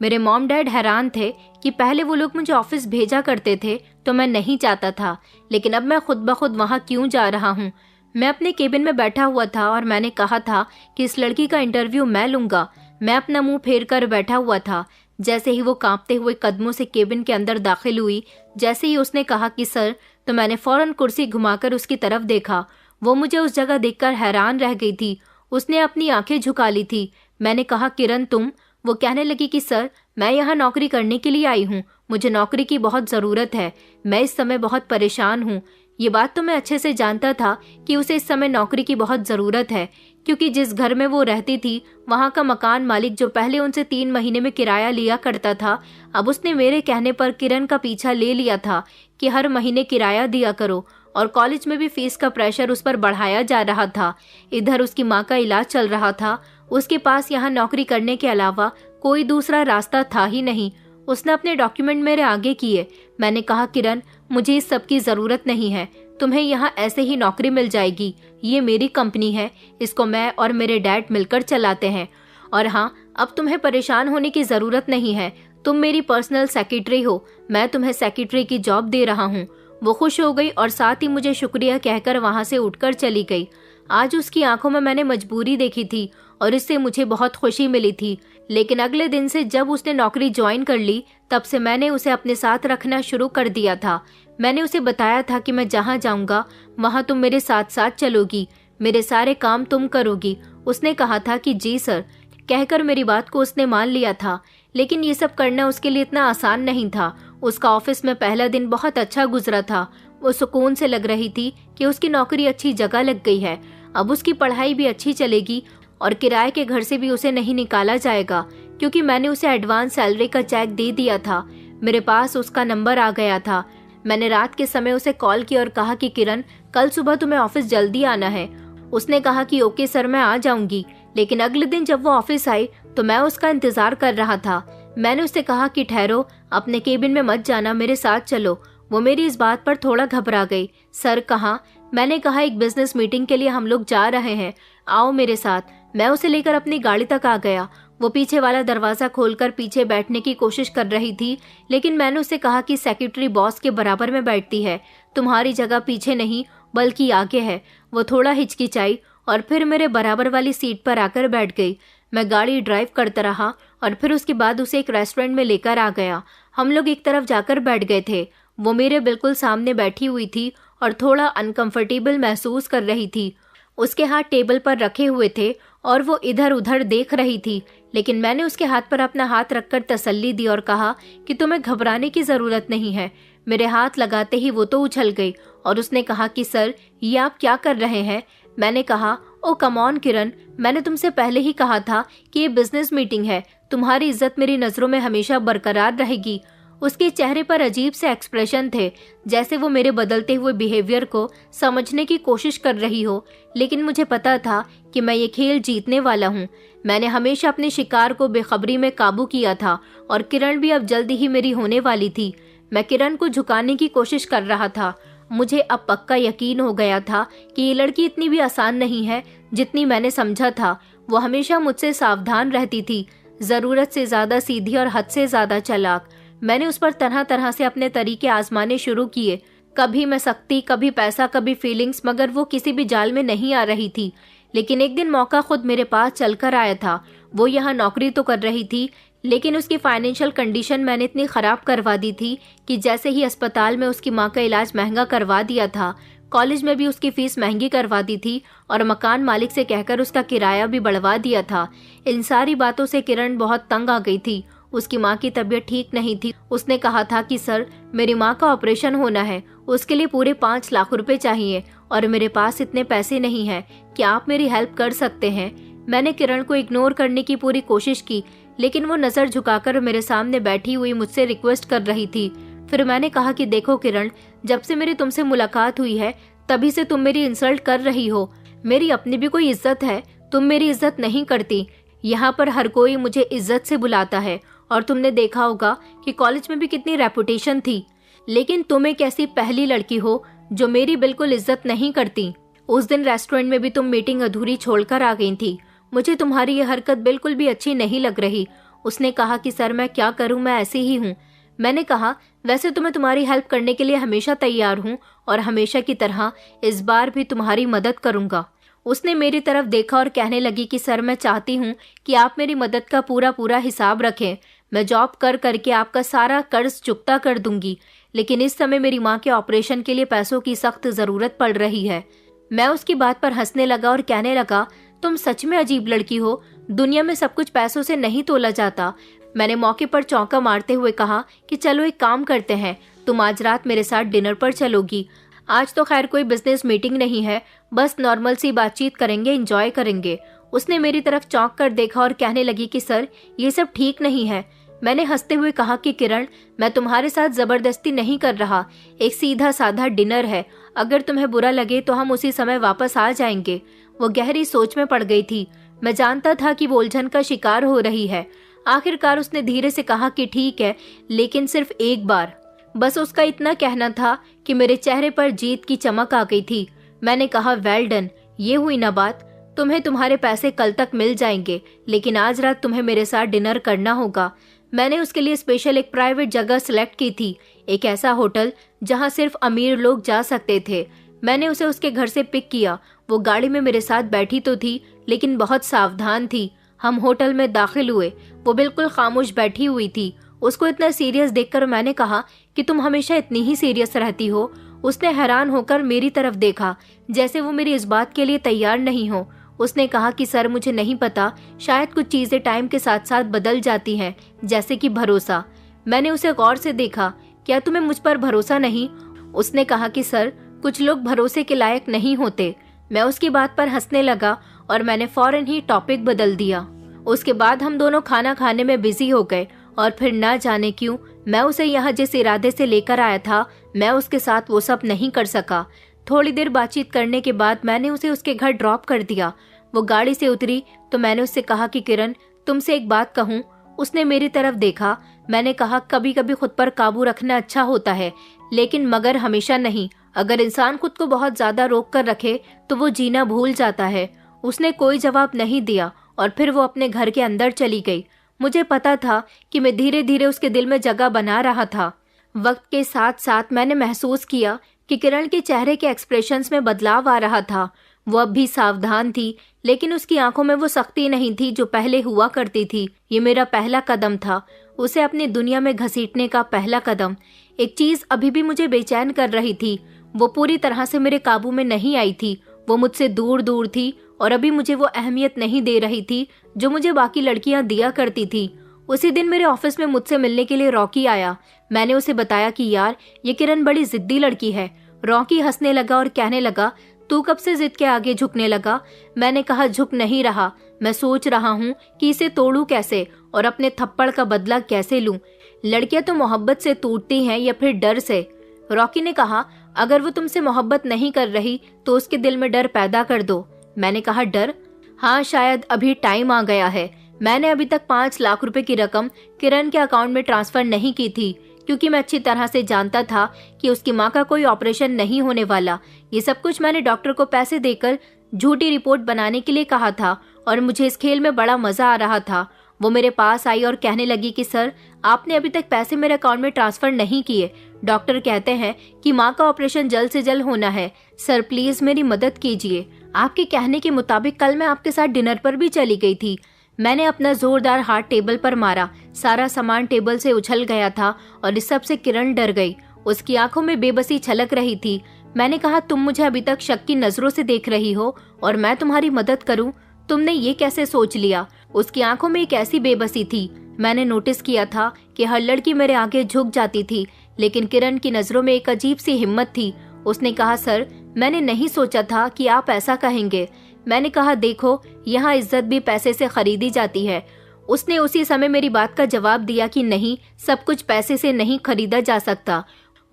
मेरे मॉम डैड हैरान थे कि पहले वो लोग मुझे ऑफिस भेजा करते थे तो मैं नहीं चाहता था, लेकिन अब मैं खुद ब खुद वहाँ क्यों जा रहा हूँ। मैं अपने केबिन में बैठा हुआ था और मैंने कहा था कि इस लड़की का इंटरव्यू मैं लूंगा। मैं अपना मुंह फेर कर बैठा हुआ था। जैसे ही वो कांपते हुए कदमों से केबिन के अंदर दाखिल हुई, जैसे ही उसने कहा कि सर, तो मैंने फौरन कुर्सी घुमाकर उसकी तरफ देखा। वो मुझे उस जगह देखकर हैरान रह गई थी। उसने अपनी आंखें झुका ली थी। मैंने कहा, किरण तुम? वो कहने लगी कि सर, मैं यहाँ नौकरी करने के लिए आई हूँ, मुझे नौकरी की बहुत ज़रूरत है, मैं इस समय बहुत परेशान हूँ। ये बात तो मैं अच्छे से जानता था कि उसे इस समय नौकरी की बहुत ज़रूरत है, क्योंकि जिस घर में वो रहती थी वहाँ का मकान मालिक जो पहले उनसे 3 महीने में किराया लिया करता था, अब उसने मेरे कहने पर किरण का पीछा ले लिया था कि हर महीने किराया दिया करो। और कॉलेज में भी फीस का प्रेशर उस पर बढ़ाया जा रहा था। इधर उसकी माँ का इलाज चल रहा था। उसके पास यहाँ नौकरी करने के अलावा कोई दूसरा रास्ता था ही नहीं। उसने अपने डॉक्यूमेंट मेरे आगे किए। मैंने कहा, किरण, मुझे इस सब की ज़रूरत नहीं है, तुम्हें यहाँ ऐसे ही नौकरी मिल जाएगी। ये मेरी कंपनी है, इसको मैं और मेरे डैड मिलकर चलाते हैं। और हाँ, अब तुम्हें परेशान होने की ज़रूरत नहीं है, तुम मेरी पर्सनल सेक्रेटरी हो, मैं तुम्हें सेक्रेटरी की जॉब दे रहा हूँ। वो खुश हो गई और साथ ही मुझे शुक्रिया कहकर वहाँ से उठकर चली गई। आज उसकी आंखों में मैंने मजबूरी देखी थी और इससे मुझे बहुत खुशी मिली थी। लेकिन अगले दिन से जब उसने नौकरी ज्वाइन कर ली, तब से मैंने उसे अपने साथ रखना शुरू कर दिया था। मैंने उसे बताया था कि मैं जहाँ जाऊँगा वहाँ तुम मेरे साथ साथ चलोगी, मेरे सारे काम तुम करोगी। उसने कहा था कि जी सर, कहकर मेरी बात को उसने मान लिया था। लेकिन ये सब करना उसके लिए इतना आसान नहीं था। उसका ऑफिस में पहला दिन बहुत अच्छा गुजरा था। वो सुकून से लग रही थी कि उसकी नौकरी अच्छी जगह लग गई है, अब उसकी पढ़ाई भी अच्छी चलेगी और किराए के घर से भी उसे नहीं निकाला जाएगा, क्योंकि मैंने उसे एडवांस सैलरी का चेक दे दिया था। मेरे पास उसका नंबर आ गया था। मैंने रात के समय उसे कॉल किया और कहा कि किरण, कल सुबह तुम्हें ऑफिस जल्दी आना है। उसने कहा कि ओके सर, मैं आ जाऊंगी। लेकिन अगले दिन जब वो ऑफिस आई तो मैं उसका इंतजार कर रहा था। मैंने उससे कहा कि ठहरो, अपने केबिन में मत जाना, मेरे साथ चलो। वो मेरी इस बात पर थोड़ा घबरा गई। सर कहाँ? मैंने कहा, एक बिजनेस मीटिंग के लिए हम लोग जा रहे हैं, आओ मेरे साथ। मैं उसे लेकर अपनी गाड़ी तक आ गया। वो पीछे वाला दरवाजा खोलकर पीछे बैठने की कोशिश कर रही थी, लेकिन मैंने उसे कहा कि सेक्रेटरी बॉस के बराबर में बैठती है, तुम्हारी जगह पीछे नहीं बल्कि आगे है। वो थोड़ा हिचकिचाई और फिर मेरे बराबर वाली सीट पर आकर बैठ गई। मैं गाड़ी ड्राइव करता रहा और फिर उसके बाद उसे एक रेस्टोरेंट में लेकर आ गया। हम लोग एक तरफ जाकर बैठ गए थे। वो मेरे बिल्कुल सामने बैठी हुई थी और थोड़ा अनकंफर्टेबल महसूस कर रही थी। उसके हाथ टेबल पर रखे हुए थे और वो इधर उधर देख रही थी, लेकिन मैंने उसके हाथ पर अपना हाथ रखकर तसल्ली दी और कहा कि तुम्हें घबराने की ज़रूरत नहीं है। मेरे हाथ लगाते ही वो तो उछल गई और उसने कहा कि सर, ये आप क्या कर रहे हैं? मैंने कहा, ओ कम ऑन किरण, मैंने तुमसे पहले ही कहा था कि ये बिजनेस मीटिंग है, तुम्हारी इज्जत मेरी नज़रों में हमेशा बरकरार रहेगी। उसके चेहरे पर अजीब से एक्सप्रेशन थे, जैसे वो मेरे बदलते हुए बिहेवियर को समझने की कोशिश कर रही हो। लेकिन मुझे पता था कि मैं ये खेल जीतने वाला हूँ। मैंने हमेशा अपने शिकार को बेखबरी में काबू किया था और किरण भी अब जल्दी ही मेरी होने वाली थी। मैं किरण को झुकाने की कोशिश कर रहा था। मुझे अब पक्का यकीन हो गया था कि ये लड़की इतनी भी आसान नहीं है जितनी मैंने समझा था। वो हमेशा मुझसे सावधान रहती थी, ज़रूरत से ज़्यादा सीधी और हद से ज़्यादा चालाक। मैंने उस पर तरह तरह से अपने तरीके आजमाने शुरू किए। कभी मैं शक्ति, कभी पैसा, कभी फीलिंग्स, मगर वो किसी भी जाल में नहीं आ रही थी। लेकिन एक दिन मौका खुद मेरे पास चलकर आया था। वो यहाँ नौकरी तो कर रही थी, लेकिन उसकी फाइनेंशियल कंडीशन मैंने इतनी ख़राब करवा दी थी कि जैसे ही अस्पताल में उसकी माँ का इलाज महंगा करवा दिया था, कॉलेज में भी उसकी फीस महंगी करवा दी थी और मकान मालिक से कहकर उसका किराया भी बढ़वा दिया था। इन सारी बातों से किरण बहुत तंग आ गई थी। उसकी माँ की तबीयत ठीक नहीं थी। उसने कहा था कि सर, मेरी माँ का ऑपरेशन होना है, उसके लिए पूरे 5 लाख रुपए चाहिए और मेरे पास इतने पैसे नहीं हैं। क्या आप मेरी हेल्प कर सकते हैं? मैंने किरण को इग्नोर करने की पूरी कोशिश की, लेकिन वो नज़र झुकाकर मेरे सामने बैठी हुई मुझसे रिक्वेस्ट कर रही थी। फिर मैंने कहा कि देखो किरण, जब से मेरी तुमसे मुलाकात हुई है तभी से तुम मेरी इंसल्ट कर रही हो। मेरी अपनी भी कोई इज्जत है, तुम मेरी इज्जत नहीं करती। यहाँ पर हर कोई मुझे इज्जत से बुलाता है और तुमने देखा होगा कि कॉलेज में भी कितनी रेपुटेशन थी, लेकिन तुम एक ऐसी पहली लड़की हो जो मेरी बिल्कुल इज्जत नहीं करती। उस दिन रेस्टोरेंट में भी तुम मीटिंग अधूरी छोड़कर आ गई थी। मुझे तुम्हारी ये हरकत बिल्कुल भी अच्छी नहीं लग रही। उसने कहा कि सर, मैं क्या करूं, मैं ऐसी ही हूं। मैंने कहा, वैसे तो मैं तुम्हारी हेल्प करने के लिए हमेशा तैयार हूं और हमेशा की तरह इस बार भी तुम्हारी मदद करूंगा। उसने मेरी तरफ देखा और कहने लगी कि सर, मैं चाहती हूं कि आप मेरी मदद का पूरा पूरा हिसाब रखें। मैं जॉब कर करके आपका सारा कर्ज चुकता कर दूंगी, लेकिन इस समय मेरी माँ के ऑपरेशन के लिए पैसों की सख्त ज़रूरत पड़ रही है। मैं उसकी बात पर हंसने लगा और कहने लगा, तुम सच में अजीब लड़की हो। दुनिया में सब कुछ पैसों से नहीं तोला जाता। मैंने मौके पर चौंका मारते हुए कहा कि चलो एक काम करते हैं, तुम आज रात मेरे साथ डिनर पर चलोगी। आज तो खैर कोई बिजनेस मीटिंग नहीं है, बस नॉर्मल सी बातचीत करेंगे, एंजॉय करेंगे। उसने मेरी तरफ चौंक कर देखा और कहने लगी कि सर, ये सब ठीक नहीं है। मैंने हंसते हुए कहा कि किरण, मैं तुम्हारे साथ जबरदस्ती नहीं कर रहा, एक सीधा साधा डिनर है। अगर तुम्हें बुरा लगे तो हम उसी समय वापस आ जाएंगे। वो गहरी सोच में पड़ गई थी। मैं जानता था कि वो उलझन का शिकार हो रही है। आखिरकार उसने धीरे से कहा कि ठीक है, लेकिन सिर्फ एक बार। बस उसका इतना कहना था कि मेरे चेहरे पर जीत की चमक आ गई थी। मैंने कहा, वेल डन, ये हुई ना बात। तुम्हें तुम्हारे पैसे कल तक मिल जाएंगे, लेकिन आज रात तुम्हें मेरे साथ डिनर करना होगा। मैंने उसके लिए स्पेशल एक प्राइवेट जगह सिलेक्ट की थी, एक ऐसा होटल जहां सिर्फ अमीर लोग जा सकते थे। मैंने उसे उसके घर से पिक किया। वो गाड़ी में मेरे साथ बैठी तो थी, लेकिन बहुत सावधान थी। हम होटल में दाखिल हुए। वो बिल्कुल खामोश बैठी हुई थी। उसको इतना सीरियस देखकर मैंने कहा कि तुम हमेशा इतनी ही सीरियस रहती हो। उसने हैरान होकर मेरी तरफ देखा, जैसे वो मेरी इस बात के लिए तैयार नहीं हो। उसने कहा कि सर, मुझे नहीं पता, शायद कुछ चीजें टाइम के साथ साथ बदल जाती हैं, जैसे कि भरोसा। मैंने उसे गौर से देखा। क्या तुम्हें मुझ पर भरोसा नहीं? उसने कहा कि सर, कुछ लोग भरोसे के लायक नहीं होते। मैं उसकी बात पर हंसने लगा और मैंने फौरन ही टॉपिक बदल दिया। उसके बाद हम दोनों खाना खाने में बिजी हो गए और फिर न जाने क्यों मैं उसे यहाँ जिस इरादे से लेकर आया था, मैं उसके साथ वो सब नहीं कर सका। थोड़ी देर बातचीत करने के बाद मैंने उसे उसके घर ड्रॉप कर दिया। वो गाड़ी से उतरी तो मैंने उससे कहा कि किरण, तुमसे एक बात कहूँ। उसने मेरी तरफ देखा। मैंने कहा, कभी कभी खुद पर काबू रखना अच्छा होता है, लेकिन मगर हमेशा नहीं। अगर इंसान खुद को बहुत ज्यादा रोक कर रखे तो वो जीना भूल जाता है। उसने कोई जवाब नहीं दिया और फिर वो अपने घर के अंदर चली गई। मुझे पता था कि मैं धीरे धीरे उसके दिल में जगह बना रहा था। वक्त के साथ साथ मैंने महसूस किया कि किरण के चेहरे के एक्सप्रेशंस में बदलाव आ रहा था। वो अब भी सावधान थी, लेकिन उसकी आंखों में वो सख्ती नहीं थी जो पहले हुआ करती थी। ये मेरा पहला कदम था, उसे अपनी दुनिया में घसीटने का पहला कदम। एक चीज अभी भी मुझे बेचैन कर रही थी। वो पूरी तरह से मेरे काबू में नहीं आई थी। वो मुझसे दूर दूर थी और अभी मुझे वो अहमियत नहीं दे रही थी जो मुझे बाकी लड़कियां दिया करती थी। उसी दिन मेरे ऑफिस में मुझसे मिलने के लिए रॉकी आया। मैंने उसे बताया कि यार, ये किरण बड़ी जिद्दी लड़की है। रॉकी हंसने लगा और कहने लगा, तू कब से जिद के आगे झुकने लगा? मैंने कहा, झुक नहीं रहा, मैं सोच रहा हूँ कि इसे तोड़ूं कैसे और अपने थप्पड़ का बदला कैसे लूं। लड़कियां तो मोहब्बत से टूटती हैं या फिर डर से। रॉकी ने कहा, अगर वो तुमसे मोहब्बत नहीं कर रही तो उसके दिल में डर पैदा कर दो। मैंने कहा, डर? हाँ, शायद अभी टाइम आ गया है। मैंने अभी तक 5 लाख रुपए की रकम किरण के अकाउंट में ट्रांसफर नहीं की थी, क्योंकि मैं अच्छी तरह से जानता था कि उसकी माँ का कोई ऑपरेशन नहीं होने वाला। ये सब कुछ मैंने डॉक्टर को पैसे देकर झूठी रिपोर्ट बनाने के लिए कहा था और मुझे इस खेल में बड़ा मजा आ रहा था। वो मेरे पास आई और कहने लगी कि सर, आपने अभी तक पैसे मेरे अकाउंट में ट्रांसफर नहीं किए। डॉक्टर कहते हैं कि माँ का ऑपरेशन जल्द से जल्द होना है। सर प्लीज मेरी मदद कीजिए। आपके कहने के मुताबिक कल मैं आपके साथ डिनर पर भी चली गई थी। मैंने अपना जोरदार हाथ टेबल पर मारा। सारा सामान टेबल से उछल गया था और इस सब से किरण डर गई। उसकी आंखों में बेबसी छलक रही थी। मैंने कहा, तुम मुझे अभी तक शक की नजरों से देख रही हो और मैं तुम्हारी मदद करूं? तुमने ये कैसे सोच लिया? उसकी आंखों में एक ऐसी बेबसी थी। मैंने नोटिस किया था कि हर लड़की मेरे आगे झुक जाती थी, लेकिन किरण की नजरों में एक अजीब सी हिम्मत थी। उसने कहा, सर मैंने नहीं सोचा था कि आप ऐसा कहेंगे। मैंने कहा, देखो यहाँ इज्जत भी पैसे से खरीदी जाती है। उसने उसी समय मेरी बात का जवाब दिया कि नहीं, सब कुछ पैसे से नहीं खरीदा जा सकता।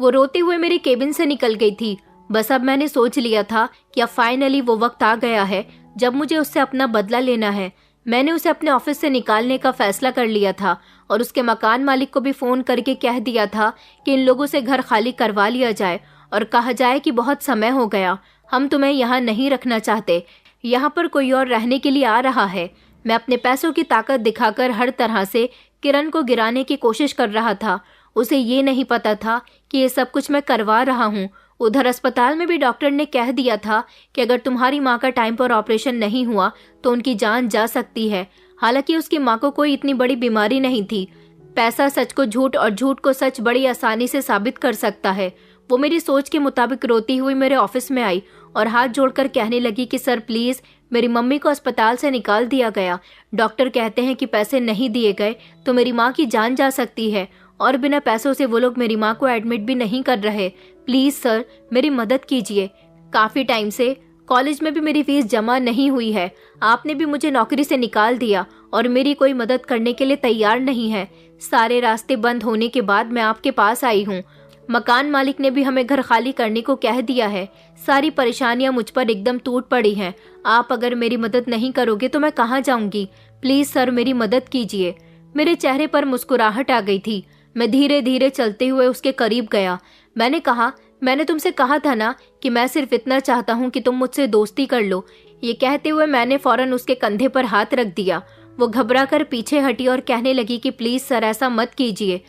वो रोते हुए मेरे केबिन से निकल गई थी। बस अब मैंने सोच लिया था कि अब फाइनली वो वक्त आ गया है जब मुझे उससे अपना बदला लेना है। मैंने उसे अपने ऑफिस से निकालने का फैसला कर लिया था और उसके मकान मालिक को भी फोन करके कह दिया था कि इन लोगों से घर खाली करवा लिया जाए और कहा जाए कि बहुत समय हो गया, हम तुम्हें यहाँ नहीं रखना चाहते, यहाँ पर कोई और रहने के लिए आ रहा है। मैं अपने पैसों की ताकत दिखाकर हर तरह से किरण को गिराने की कोशिश कर रहा था। उसे ये नहीं पता था कि ये सब कुछ मैं करवा रहा हूँ। उधर अस्पताल में भी डॉक्टर ने कह दिया था कि अगर तुम्हारी माँ का टाइम पर ऑपरेशन नहीं हुआ तो उनकी जान जा सकती है। हालांकि उसकी माँ को कोई इतनी बड़ी बीमारी नहीं थी। पैसा सच को झूठ और झूठ को सच बड़ी आसानी से साबित कर सकता है। वो मेरी सोच के मुताबिक रोती हुई मेरे ऑफिस में आई और हाथ जोड़कर कहने लगी कि सर प्लीज, मेरी मम्मी को अस्पताल से निकाल दिया गया। डॉक्टर कहते हैं कि पैसे नहीं दिए गए तो मेरी माँ की जान जा सकती है और बिना पैसों से वो लोग मेरी माँ को एडमिट भी नहीं कर रहे। प्लीज सर मेरी मदद कीजिए। काफी टाइम से कॉलेज में भी मेरी फीस जमा नहीं हुई है। आपने भी मुझे नौकरी से निकाल दिया और मेरी कोई मदद करने के लिए तैयार नहीं है। सारे रास्ते बंद होने के बाद मैं आपके पास आई हूँ। मकान मालिक ने भी हमें घर खाली करने को कह दिया है। सारी परेशानियां मुझ पर एकदम टूट पड़ी हैं। आप अगर मेरी मदद नहीं करोगे तो मैं कहाँ जाऊंगी? प्लीज सर मेरी मदद कीजिए। मेरे चेहरे पर मुस्कुराहट आ गई थी। मैं धीरे धीरे चलते हुए उसके करीब गया। मैंने कहा, मैंने तुमसे कहा था ना कि मैं सिर्फ इतना चाहता हूँ कि तुम मुझसे दोस्ती कर लो। ये कहते हुए मैंने फौरन उसके कंधे पर हाथ रख दिया। वो घबरा कर पीछे हटी और कहने लगी कि प्लीज सर ऐसा मत कीजिए।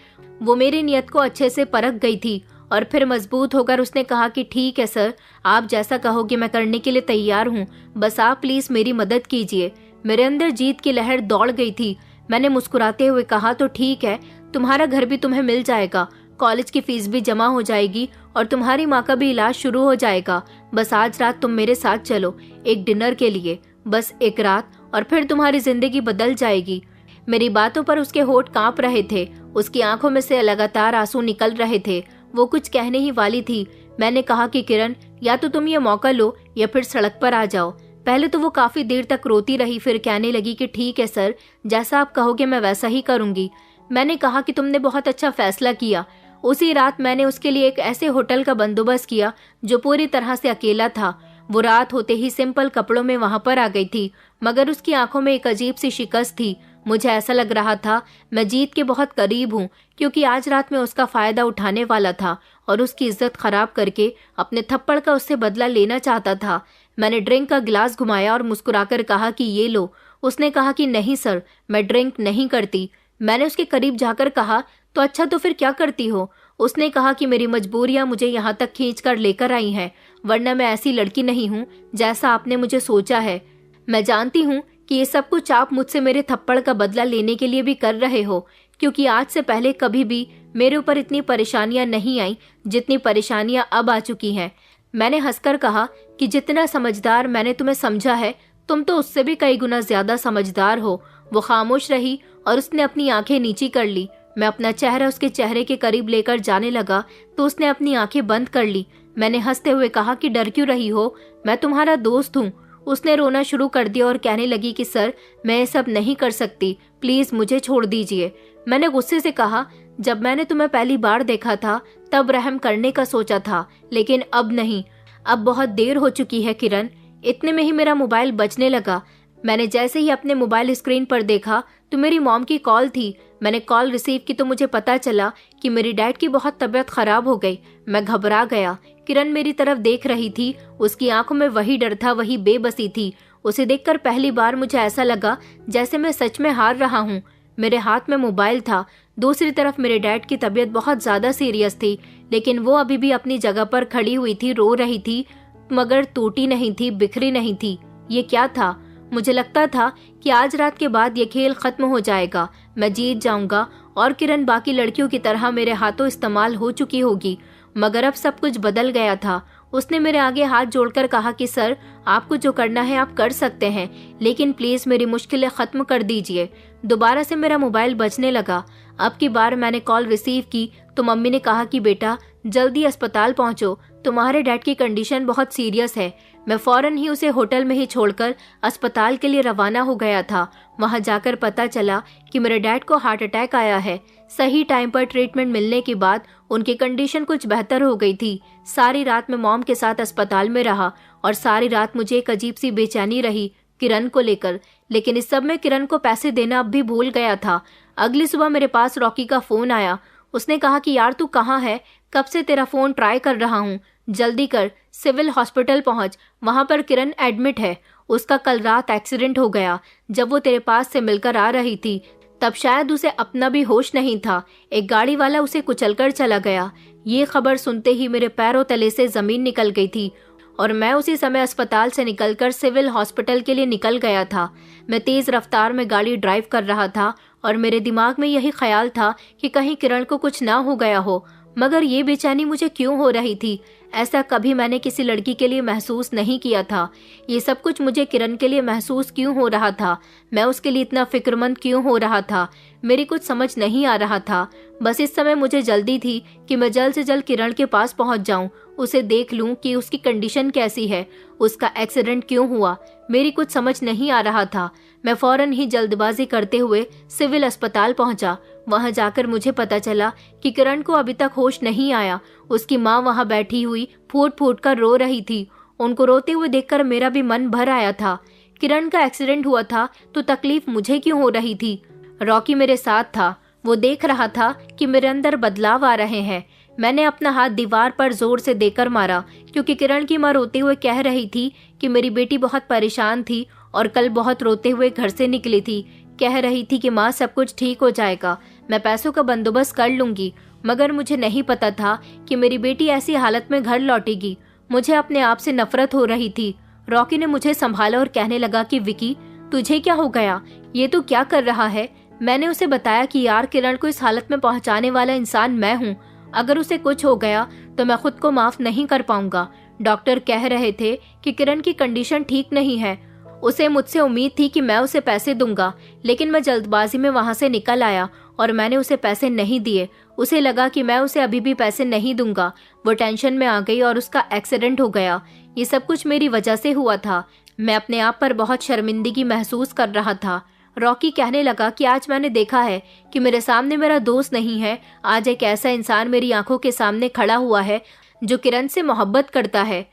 वो मेरी नियत को अच्छे से परख गई थी और फिर मजबूत होकर उसने कहा कि ठीक है सर, आप जैसा कहोगे मैं करने के लिए तैयार हूँ, बस आप प्लीज मेरी मदद कीजिए। मेरे अंदर जीत की लहर दौड़ गई थी। मैंने मुस्कुराते हुए कहा, तो ठीक है, तुम्हारा घर भी तुम्हें मिल जाएगा, कॉलेज की फीस भी जमा हो जाएगी और तुम्हारी माँ का भी इलाज शुरू हो जाएगा। बस आज रात तुम मेरे साथ चलो एक डिनर के लिए, बस एक रात, और फिर तुम्हारी जिंदगी बदल जाएगी। मेरी बातों पर उसके होंठ कांप रहे थे। उसकी आंखों में से लगातार आंसू निकल रहे थे। वो कुछ कहने ही वाली थी। मैंने कहा कि किरण, या तो तुम ये मौका लो या फिर सड़क पर आ जाओ। पहले तो वो काफी देर तक रोती रही, फिर कहने लगी कि ठीक है सर, जैसा आप कहोगे मैं वैसा ही करूंगी। मैंने कहा कि तुमने बहुत अच्छा फैसला किया। उसी रात मैंने उसके लिए एक ऐसे होटल का बंदोबस्त किया जो पूरी तरह से अकेला था। वो रात होते ही सिंपल कपड़ों में वहां पर आ गई थी, मगर उसकी आंखों में एक अजीब सी शिकस्त थी। मुझे ऐसा लग रहा था मैं जीत के बहुत करीब हूँ, क्योंकि आज रात में उसका फायदा उठाने वाला था और उसकी इज्जत खराब करके अपने थप्पड़ का उससे बदला लेना चाहता था। मैंने ड्रिंक का गिलास घुमाया और मुस्कुराकर कहा कि ये लो। उसने कहा कि नहीं सर, मैं ड्रिंक नहीं करती। मैंने उसके करीब जाकर कहा, तो अच्छा, तो फिर क्या करती हो? उसने कहा कि मेरी मजबूरियां मुझे यहाँ तक खींच कर लेकर आई हैं, वरना मैं ऐसी लड़की नहीं हूँ जैसा आपने मुझे सोचा है। मैं जानती हूँ कि ये सब कुछ आप मुझसे मेरे थप्पड़ का बदला लेने के लिए भी कर रहे हो, क्योंकि आज से पहले कभी भी मेरे ऊपर इतनी परेशानियां नहीं आई जितनी परेशानियां अब आ चुकी हैं। मैंने हंसकर कहा कि जितना समझदार मैंने तुम्हें समझा है, तुम तो उससे भी कई गुना ज्यादा समझदार हो। वो खामोश रही और उसने अपनी आंखें नीची कर ली। मैं अपना चेहरा उसके चेहरे के करीब लेकर जाने लगा तो उसने अपनी आंखें बंद कर ली। मैंने हंसते हुए कहा कि डर क्यों रही हो, मैं तुम्हारा दोस्त हूँ। उसने रोना शुरू कर दिया और कहने लगी कि सर, मैं ये सब नहीं कर सकती, प्लीज मुझे छोड़ दीजिए। मैंने गुस्से से कहा, जब मैंने तुम्हें पहली बार देखा था तब रहम करने का सोचा था, लेकिन अब नहीं। अब बहुत देर हो चुकी है किरण। इतने में ही मेरा मोबाइल बजने लगा। मैंने जैसे ही अपने मोबाइल स्क्रीन पर देखा तो मेरी मॉम की कॉल थी। मैंने कॉल रिसीव की तो मुझे पता चला कि मेरी डैड की बहुत तबीयत खराब हो गई। मैं घबरा गया। किरण मेरी तरफ देख रही थी। उसकी आंखों में वही डर था, वही बेबसी थी। उसे देखकर पहली बार मुझे ऐसा लगा जैसे मैं सच में हार रहा हूँ। मेरे हाथ में मोबाइल था। दूसरी तरफ मेरे डैड की तबीयत बहुत ज्यादा सीरियस थी, लेकिन वो अभी भी अपनी जगह पर खड़ी हुई थी, रो रही थी, मगर टूटी नहीं थी, बिखरी नहीं थी। ये क्या था? मुझे लगता था कि आज रात के बाद ये खेल खत्म हो जाएगा, मैं जीत जाऊंगा और किरण बाकी लड़कियों की तरह मेरे हाथों इस्तेमाल हो चुकी होगी। मगर अब सब कुछ बदल गया था। उसने मेरे आगे हाथ जोड़कर कहा कि सर, आपको जो करना है आप कर सकते हैं, लेकिन प्लीज मेरी मुश्किलें खत्म कर दीजिए। दोबारा से मेरा मोबाइल बजने लगा। अब की बार मैंने कॉल रिसीव की तो मम्मी ने कहा कि बेटा जल्दी अस्पताल पहुंचो, तुम्हारे डैड की कंडीशन बहुत सीरियस है। मैं फौरन ही उसे होटल में ही छोड़कर अस्पताल के लिए रवाना हो गया था। वहां जाकर पता चला कि मेरे डैड को हार्ट अटैक आया है। सही टाइम पर ट्रीटमेंट मिलने के बाद उनकी कंडीशन कुछ बेहतर हो गई थी। सारी रात मैं मॉम के साथ अस्पताल में रहा और सारी रात मुझे एक अजीब सी बेचैनी रही किरण को लेकर, लेकिन इस सब में किरण को पैसे देना अब भी भूल गया था। अगली सुबह मेरे पास रॉकी का फोन आया। उसने कहा कि यार तू कहाँ है? कब से तेरा फोन ट्राई कर रहा हूँ, जल्दी कर, सिविल हॉस्पिटल पहुंच, वहां पर किरण एडमिट है। उसका कल रात एक्सीडेंट हो गया। जब वो तेरे पास से मिलकर आ रही थी तब शायद उसे अपना भी होश नहीं था। एक गाड़ी वाला उसे कुचलकर चला गया। ये खबर सुनते ही मेरे पैरों तले से जमीन निकल गई थी और मैं उसी समय अस्पताल से निकलकर सिविल हॉस्पिटल के लिए निकल गया था। मैं तेज रफ्तार में गाड़ी ड्राइव कर रहा था और मेरे दिमाग में यही ख्याल था कि कहीं किरण को कुछ ना हो गया हो। मगर ये बेचैनी मुझे क्यों हो रही थी? ऐसा कभी मैंने किसी लड़की के लिए महसूस नहीं किया था। ये सब कुछ मुझे किरण के लिए महसूस क्यों हो रहा था? मैं उसके लिए इतना फिक्रमंद क्यों हो रहा था? मेरी कुछ समझ नहीं आ रहा था। बस इस समय मुझे जल्दी थी कि मैं जल्द से जल्द किरण के पास पहुंच जाऊं, उसे देख लूं कि उसकी कंडीशन कैसी है, उसका एक्सीडेंट क्यों हुआ। मेरी कुछ समझ नहीं आ रहा था। मैं फौरन ही जल्दबाजी करते हुए सिविल अस्पताल पहुंचा। वहां जाकर मुझे पता चला कि किरण को अभी तक होश नहीं आया। उसकी माँ वहां बैठी हुई फूट फूट कर रो रही थी। उनको रोते हुए देखकर मेरा भी मन भर आया था। किरण का एक्सीडेंट हुआ था तो तकलीफ मुझे क्यों हो रही थी? रॉकी मेरे साथ था। वो देख रहा था कि मेरे अंदर बदलाव आ रहे हैं। मैंने अपना हाथ दीवार पर जोर से देकर मारा, क्योंकि किरण की माँ रोते हुए कह रही थी कि मेरी बेटी बहुत परेशान थी और कल बहुत रोते हुए घर से निकली थी। कह रही थी कि माँ सब कुछ ठीक हो जाएगा, मैं पैसों का बंदोबस्त कर लूंगी। मगर मुझे नहीं पता था कि मेरी बेटी ऐसी हालत में घर लौटेगी। मुझे अपने आप से नफरत हो रही थी। रॉकी ने मुझे संभाला और कहने लगा कि विकी, तुझे क्या हो गया? ये तू क्या कर रहा है? मैंने उसे बताया कि यार किरण को इस हालत में पहुंचाने वाला इंसान मैं हूँ। अगर उसे कुछ हो गया तो मैं खुद को माफ नहीं कर पाऊंगा। डॉक्टर कह रहे थे कि किरण की कंडीशन ठीक नहीं है। उसे मुझसे उम्मीद थी कि मैं उसे पैसे दूंगा, लेकिन मैं जल्दबाजी में वहां से निकल आया और मैंने उसे पैसे नहीं दिए। उसे लगा कि मैं उसे अभी भी पैसे नहीं दूंगा। वो टेंशन में आ गई और उसका एक्सीडेंट हो गया। ये सब कुछ मेरी वजह से हुआ था। मैं अपने आप पर बहुत शर्मिंदगी महसूस कर रहा था। रॉकी कहने लगा कि आज मैंने देखा है कि मेरे सामने मेरा दोस्त नहीं है। आज एक ऐसा इंसान मेरी आंखों के सामने खड़ा हुआ है जो किरण से मोहब्बत करता है।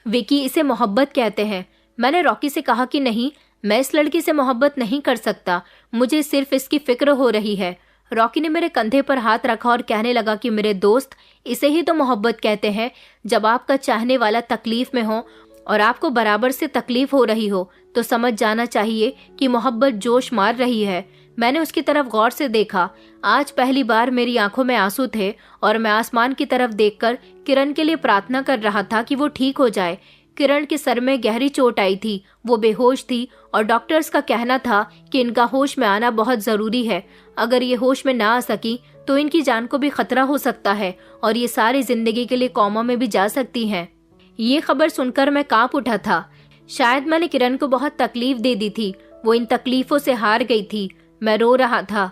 विकी, इसे मोहब्बत कहते हैं। मैंने रॉकी से कहा कि नहीं, मैं इस लड़की से मोहब्बत नहीं कर सकता, मुझे सिर्फ इसकी फिक्र हो रही है। रॉकी ने मेरे कंधे पर हाथ रखा और कहने लगा कि मेरे दोस्त, इसे ही तो मोहब्बत कहते हैं। जब आपका चाहने वाला तकलीफ में हो और आपको बराबर से तकलीफ हो रही हो तो समझ जाना चाहिए कि मोहब्बत जोश मार रही है। मैंने उसकी तरफ गौर से देखा। आज पहली बार मेरी आंखों में आंसू थे और मैं आसमान की तरफ देखकर किरण के लिए प्रार्थना कर रहा था कि वो ठीक हो जाए। किरण के सर में गहरी चोट आई थी, वो बेहोश थी और डॉक्टर्स का कहना था कि इनका होश में आना बहुत जरूरी है। अगर ये होश में ना आ सकी तो इनकी जान को भी खतरा हो सकता है और ये सारी जिंदगी के लिए कोमा में भी जा सकती हैं। ये खबर सुनकर मैं कांप उठा था। शायद मैंने किरण को बहुत तकलीफ दे दी थी। वो इन तकलीफों से हार गई थी। मैं रो रहा था।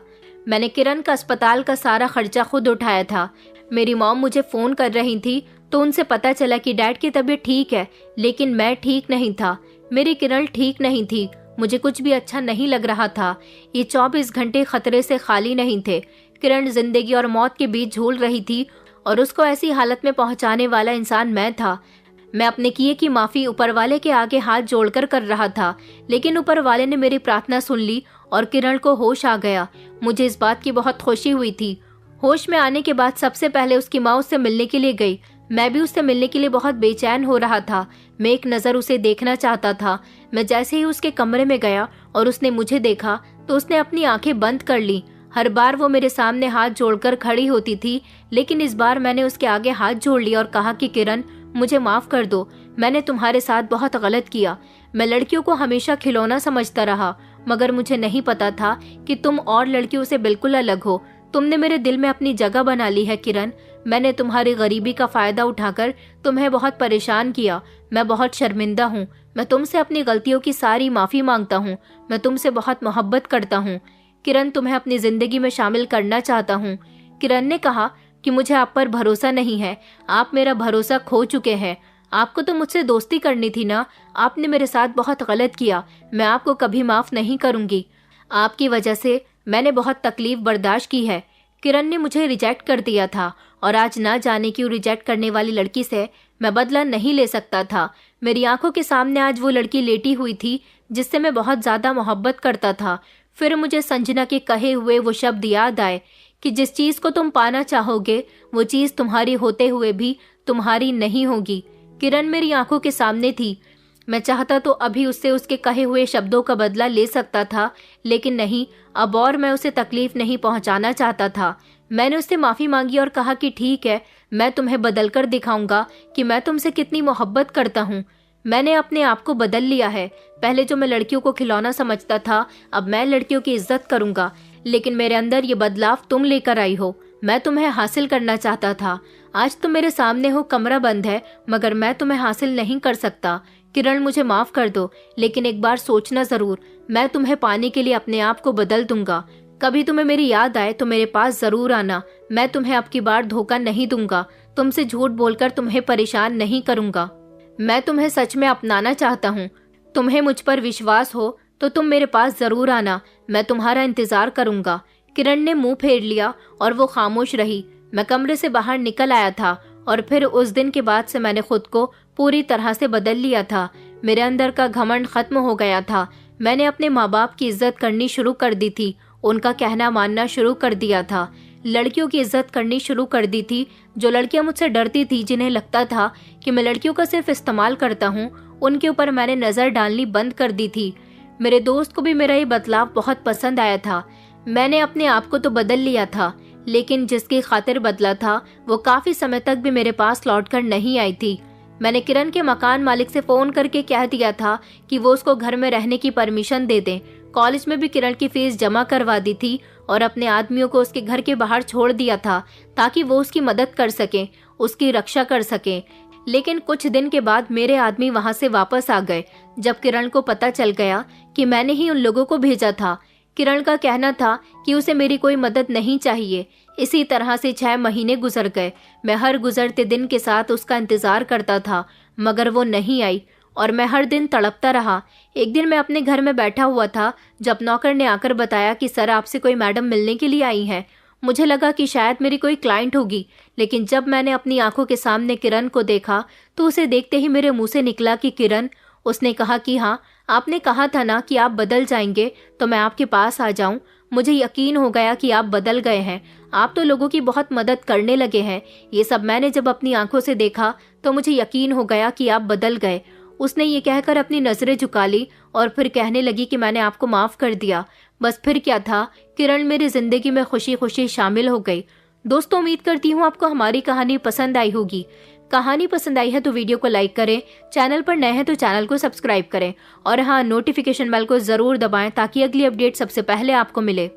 मैंने किरण का अस्पताल का सारा खर्चा खुद उठाया था। मेरी मॉम मुझे फोन कर रही थी तो उनसे पता चला कि डैड की तबीयत ठीक है, लेकिन मैं ठीक नहीं था। मेरी किरण ठीक नहीं थी। मुझे कुछ भी अच्छा नहीं लग रहा था। ये 24 घंटे खतरे से खाली नहीं थे। किरण जिंदगी और मौत के बीच झूल रही थी और उसको ऐसी हालत में पहुंचाने वाला इंसान मैं था। मैं अपने किए की माफी ऊपर वाले के आगे हाथ जोड़कर कर रहा था, लेकिन ऊपर वाले ने मेरी प्रार्थना सुन ली और किरण को होश आ गया। मुझे इस बात की बहुत खुशी हुई थी। होश में आने के बाद सबसे पहले उसकी माँ उससे मिलने के लिए गई। मैं भी उससे मिलने के लिए बहुत बेचैन हो रहा था। मैं एक नज़र उसे देखना चाहता था। मैं जैसे ही उसके कमरे में गया और उसने मुझे देखा तो उसने अपनी आंखें बंद कर ली। हर बार वो मेरे सामने हाथ जोड़कर खड़ी होती थी, लेकिन इस बार मैंने उसके आगे हाथ जोड़ लिया और कहा कि किरण, मुझे माफ़ कर दो। मैंने तुम्हारे साथ बहुत गलत किया। मैं लड़कियों को हमेशा खिलौना समझता रहा, मगर मुझे नहीं पता था कि तुम और लड़कियों से बिल्कुल अलग हो। तुमने मेरे दिल में अपनी जगह बना ली है किरण। मैंने तुम्हारी गरीबी का फ़ायदा उठाकर तुम्हें बहुत परेशान किया। मैं बहुत शर्मिंदा हूँ। मैं तुमसे अपनी गलतियों की सारी माफ़ी मांगता हूँ। मैं तुमसे बहुत मोहब्बत करता हूँ किरण, तुम्हें अपनी ज़िंदगी में शामिल करना चाहता हूँ। किरण ने कहा कि मुझे आप पर भरोसा नहीं है। आप मेरा भरोसा खो चुके हैं। आपको तो मुझसे दोस्ती करनी थी ना। आपने मेरे साथ बहुत गलत किया। मैं आपको कभी माफ़ नहीं करूँगी। आपकी वजह से मैंने बहुत तकलीफ बर्दाश्त की है। किरण ने मुझे रिजेक्ट कर दिया था और आज ना जाने क्यों रिजेक्ट करने वाली लड़की से मैं बदला नहीं ले सकता था। मेरी आंखों के सामने आज वो लड़की लेटी हुई थी जिससे मैं बहुत ज़्यादा मोहब्बत करता था। फिर मुझे संजना के कहे हुए वो शब्द याद आए कि जिस चीज़ को तुम पाना चाहोगे वो चीज़ तुम्हारी होते हुए भी तुम्हारी नहीं होगी। किरण मेरी आंखों के सामने थी। मैं चाहता तो अभी उससे उसके कहे हुए शब्दों का बदला ले सकता था, लेकिन नहीं, अब और मैं उसे तकलीफ नहीं पहुंचाना चाहता था। मैंने उससे माफ़ी मांगी और कहा कि ठीक है, मैं तुम्हें बदल कर दिखाऊंगा कि मैं तुमसे कितनी मोहब्बत करता हूँ। मैंने अपने आप को बदल लिया है। पहले जो मैं लड़कियों को खिलौना समझता था, अब मैं लड़कियों की इज्जत करूंगा। लेकिन मेरे अंदर ये बदलाव तुम लेकर आई हो। मैं तुम्हें हासिल करना चाहता था। आज तुम मेरे सामने हो, कमरा बंद है, मगर मैं तुम्हें हासिल नहीं कर सकता। किरण, मुझे माफ कर दो, लेकिन एक बार सोचना जरूर। मैं तुम्हें पाने के लिए अपने आप को बदल दूंगा। कभी तुम्हें मेरी याद आए तो मेरे पास जरूर आना। मैं तुम्हें अब की बार धोखा नहीं दूंगा। तुमसे झूठ बोलकर तुम्हें परेशान नहीं करूंगा। मैं तुम्हें सच में अपनाना चाहता हूँ। तुम्हें मुझ पर विश्वास हो तो तुम मेरे पास जरूर आना। मैं तुम्हारा इंतजार करूंगा। किरण ने मुंह फेर लिया और वो खामोश रही। मैं कमरे से बाहर निकल आया था और फिर उस दिन के बाद से मैंने खुद को पूरी तरह से बदल लिया था। मेरे अंदर का घमंड खत्म हो गया था। मैंने अपने माँ बाप की इज्जत करनी शुरू कर दी थी। उनका कहना मानना शुरू कर दिया था। लड़कियों की इज्जत करनी शुरू कर दी थी। जो लड़कियां मुझसे डरती थी, जिन्हें लगता था कि मैं लड़कियों का सिर्फ इस्तेमाल करता हूँ, उनके ऊपर मैंने नजर डालनी बंद कर दी थी। मेरे दोस्त को भी मेरा ये बदलाव बहुत पसंद आया था। मैंने अपने आप को तो बदल लिया था, लेकिन जिसकी खातिर बदला था वो काफी समय तक भी मेरे पास लौटकर नहीं आई थी। मैंने किरण के मकान मालिक से फोन करके कह दिया था कि वो उसको घर में रहने की परमिशन दे दें। कॉलेज में भी किरण की फीस जमा करवा दी थी और अपने आदमियों को उसके घर के बाहर छोड़ दिया था ताकि वो उसकी मदद कर सकें, उसकी रक्षा कर सकें। लेकिन कुछ दिन के बाद मेरे आदमी वहां से वापस आ गए। जब किरण को पता चल गया कि मैंने ही उन लोगों को भेजा था। किरण का कहना था कि उसे मेरी कोई मदद नहीं चाहिए। इसी तरह से 6 महीने गुजर गए। मैं हर गुजरते दिन के साथ उसका इंतजार करता था, मगर वो नहीं आई और मैं हर दिन तड़पता रहा। एक दिन मैं अपने घर में बैठा हुआ था जब नौकर ने आकर बताया कि सर, आपसे कोई मैडम मिलने के लिए आई हैं। मुझे लगा कि शायद मेरी कोई क्लाइंट होगी, लेकिन जब मैंने अपनी आंखों के सामने किरण को देखा तो उसे देखते ही मेरे मुंह से निकला कि किरण। उसने कहा कि हाँ, आपने कहा था ना कि आप बदल जाएंगे तो मैं आपके पास आ जाऊं। मुझे यकीन हो गया कि आप बदल गए हैं। आप तो लोगों की बहुत मदद करने लगे हैं। ये सब मैंने जब अपनी आंखों से देखा तो मुझे यकीन हो गया कि आप बदल गए। उसने ये कहकर अपनी नजरें झुका ली और फिर कहने लगी कि मैंने आपको माफ कर दिया। बस फिर क्या था, किरण मेरी जिंदगी में खुशी खुशी शामिल हो गई। दोस्तों, उम्मीद करती हूँ आपको हमारी कहानी पसंद आई होगी। कहानी पसंद आई है तो वीडियो को लाइक करें, चैनल पर नए हैं तो चैनल को सब्सक्राइब करें और हाँ, नोटिफिकेशन बेल को जरूर दबाएं ताकि अगली अपडेट सबसे पहले आपको मिले।